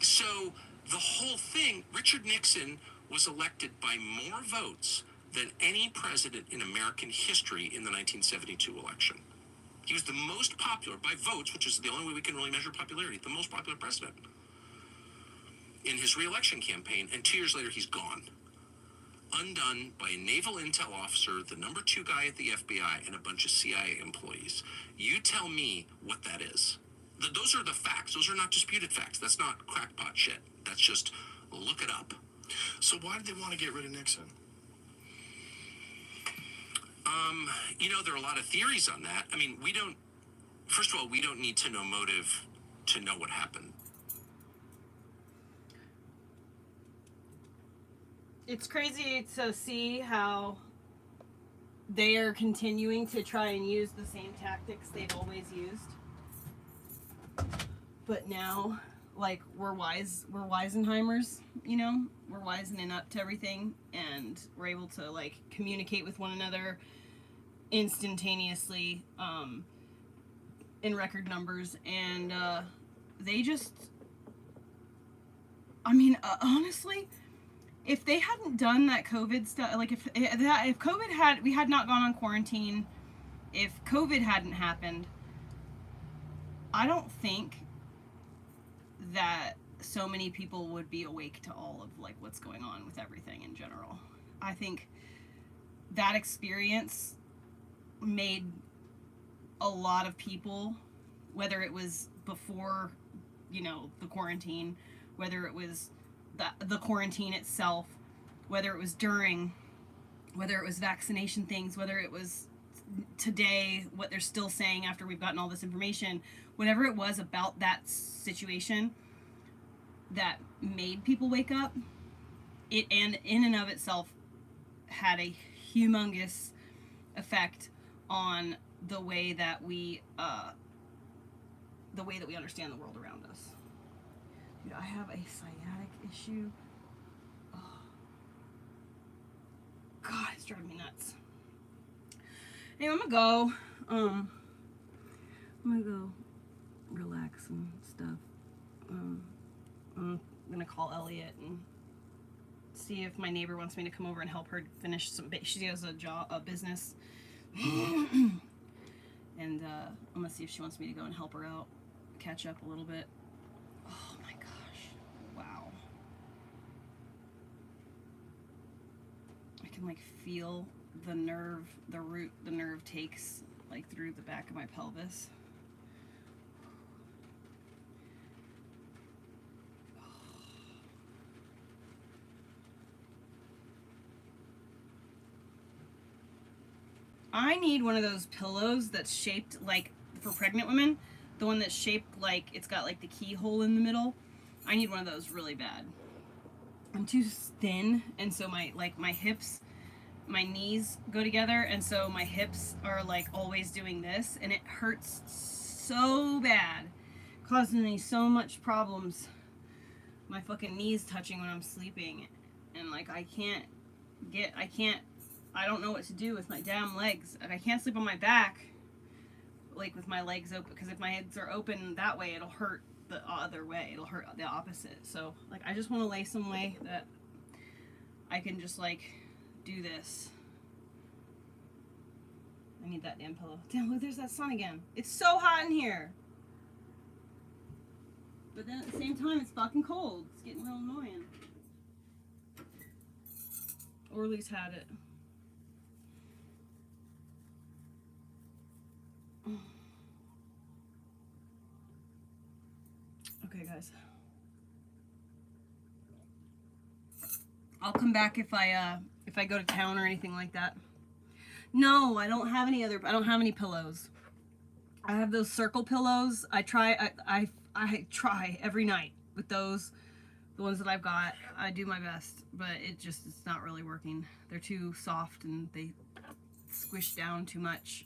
So the whole thing, Richard Nixon was elected by more votes than any president in American history in the 1972 election. He was the most popular by votes, which is the only way we can really measure popularity, the most popular president in his re-election campaign. And 2 years later, he's gone. Undone by a naval intel officer, the number 2 guy at the FBI, and a bunch of CIA employees. You tell me what that is. Those are the facts. Those are not disputed facts. That's not crackpot shit. That's just look it up. So why did they want to get rid of Nixon? There are a lot of theories on that. I mean, first of all, we don't need to know motive to know what happened. It's crazy to see how they are continuing to try and use the same tactics they've always used. But now, like, we're Weisenheimers, we're wisening up to everything, and we're able to, like, communicate with one another instantaneously, in record numbers, and, they just, honestly, if they hadn't done that COVID stuff, like if COVID we had not gone on quarantine, if COVID hadn't happened, I don't think that so many people would be awake to all of, like, what's going on with everything in general. I think that experience made a lot of people, whether it was before, the quarantine, whether it was the quarantine itself, whether it was during, whether it was vaccination things, whether it was today, what they're still saying after we've gotten all this information, whatever it was about that situation that made people wake up, it and in and of itself had a humongous effect on the way that we understand the world around us. Dude, I have a sciatic issue. Oh, God, it's driving me nuts. Anyway, I'm gonna go relax and stuff. I'm gonna call Elliot and see if my neighbor wants me to come over and help her finish some. She has a business, and I'm gonna see if she wants me to go and help her out, catch up a little bit. Oh my gosh! Wow. I can like feel the nerve, the nerve takes like through the back of my pelvis. I need one of those pillows that's shaped like, for pregnant women, the one that's shaped like it's got like the keyhole in the middle. I need one of those really bad. I'm too thin, and so my hips, my knees go together, and so my hips are like always doing this, and it hurts so bad, causing me so much problems. My fucking knees touching when I'm sleeping, and like I don't know what to do with my damn legs, and I can't sleep on my back, like with my legs open, because if my legs are open that way, it'll hurt the other way. It'll hurt the opposite. So like I just want to lay some way that I can just like do this. I need that damn pillow. Damn, look, there's that sun again. It's so hot in here. But then at the same time, it's fucking cold. It's getting real annoying. Orly's had it. Okay, guys. I'll come back if I go to town or anything like that. No, I don't have any pillows. I have those circle pillows. I try every night with those, the ones that I've got. I do my best, but it's not really working. They're too soft and they squish down too much.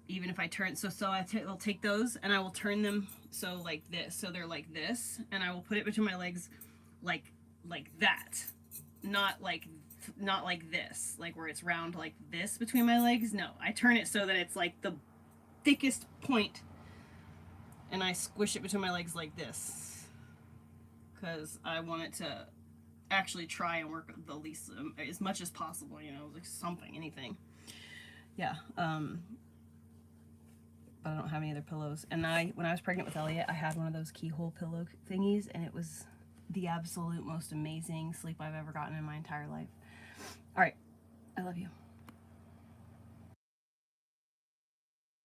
Even if I turn, I'll take those and I will turn them so like this, so they're like this, and I will put it between my legs like that, not like this, like where it's round like this between my legs. No, I turn it so that it's like the thickest point, and I squish it between my legs like this, because I want it to actually try and work the least, as much as possible, you know, like something, anything. Yeah. But I don't have any other pillows. And when I was pregnant with Elliot, I had one of those keyhole pillow thingies, and it was the absolute most amazing sleep I've ever gotten in my entire life. All right. I love you.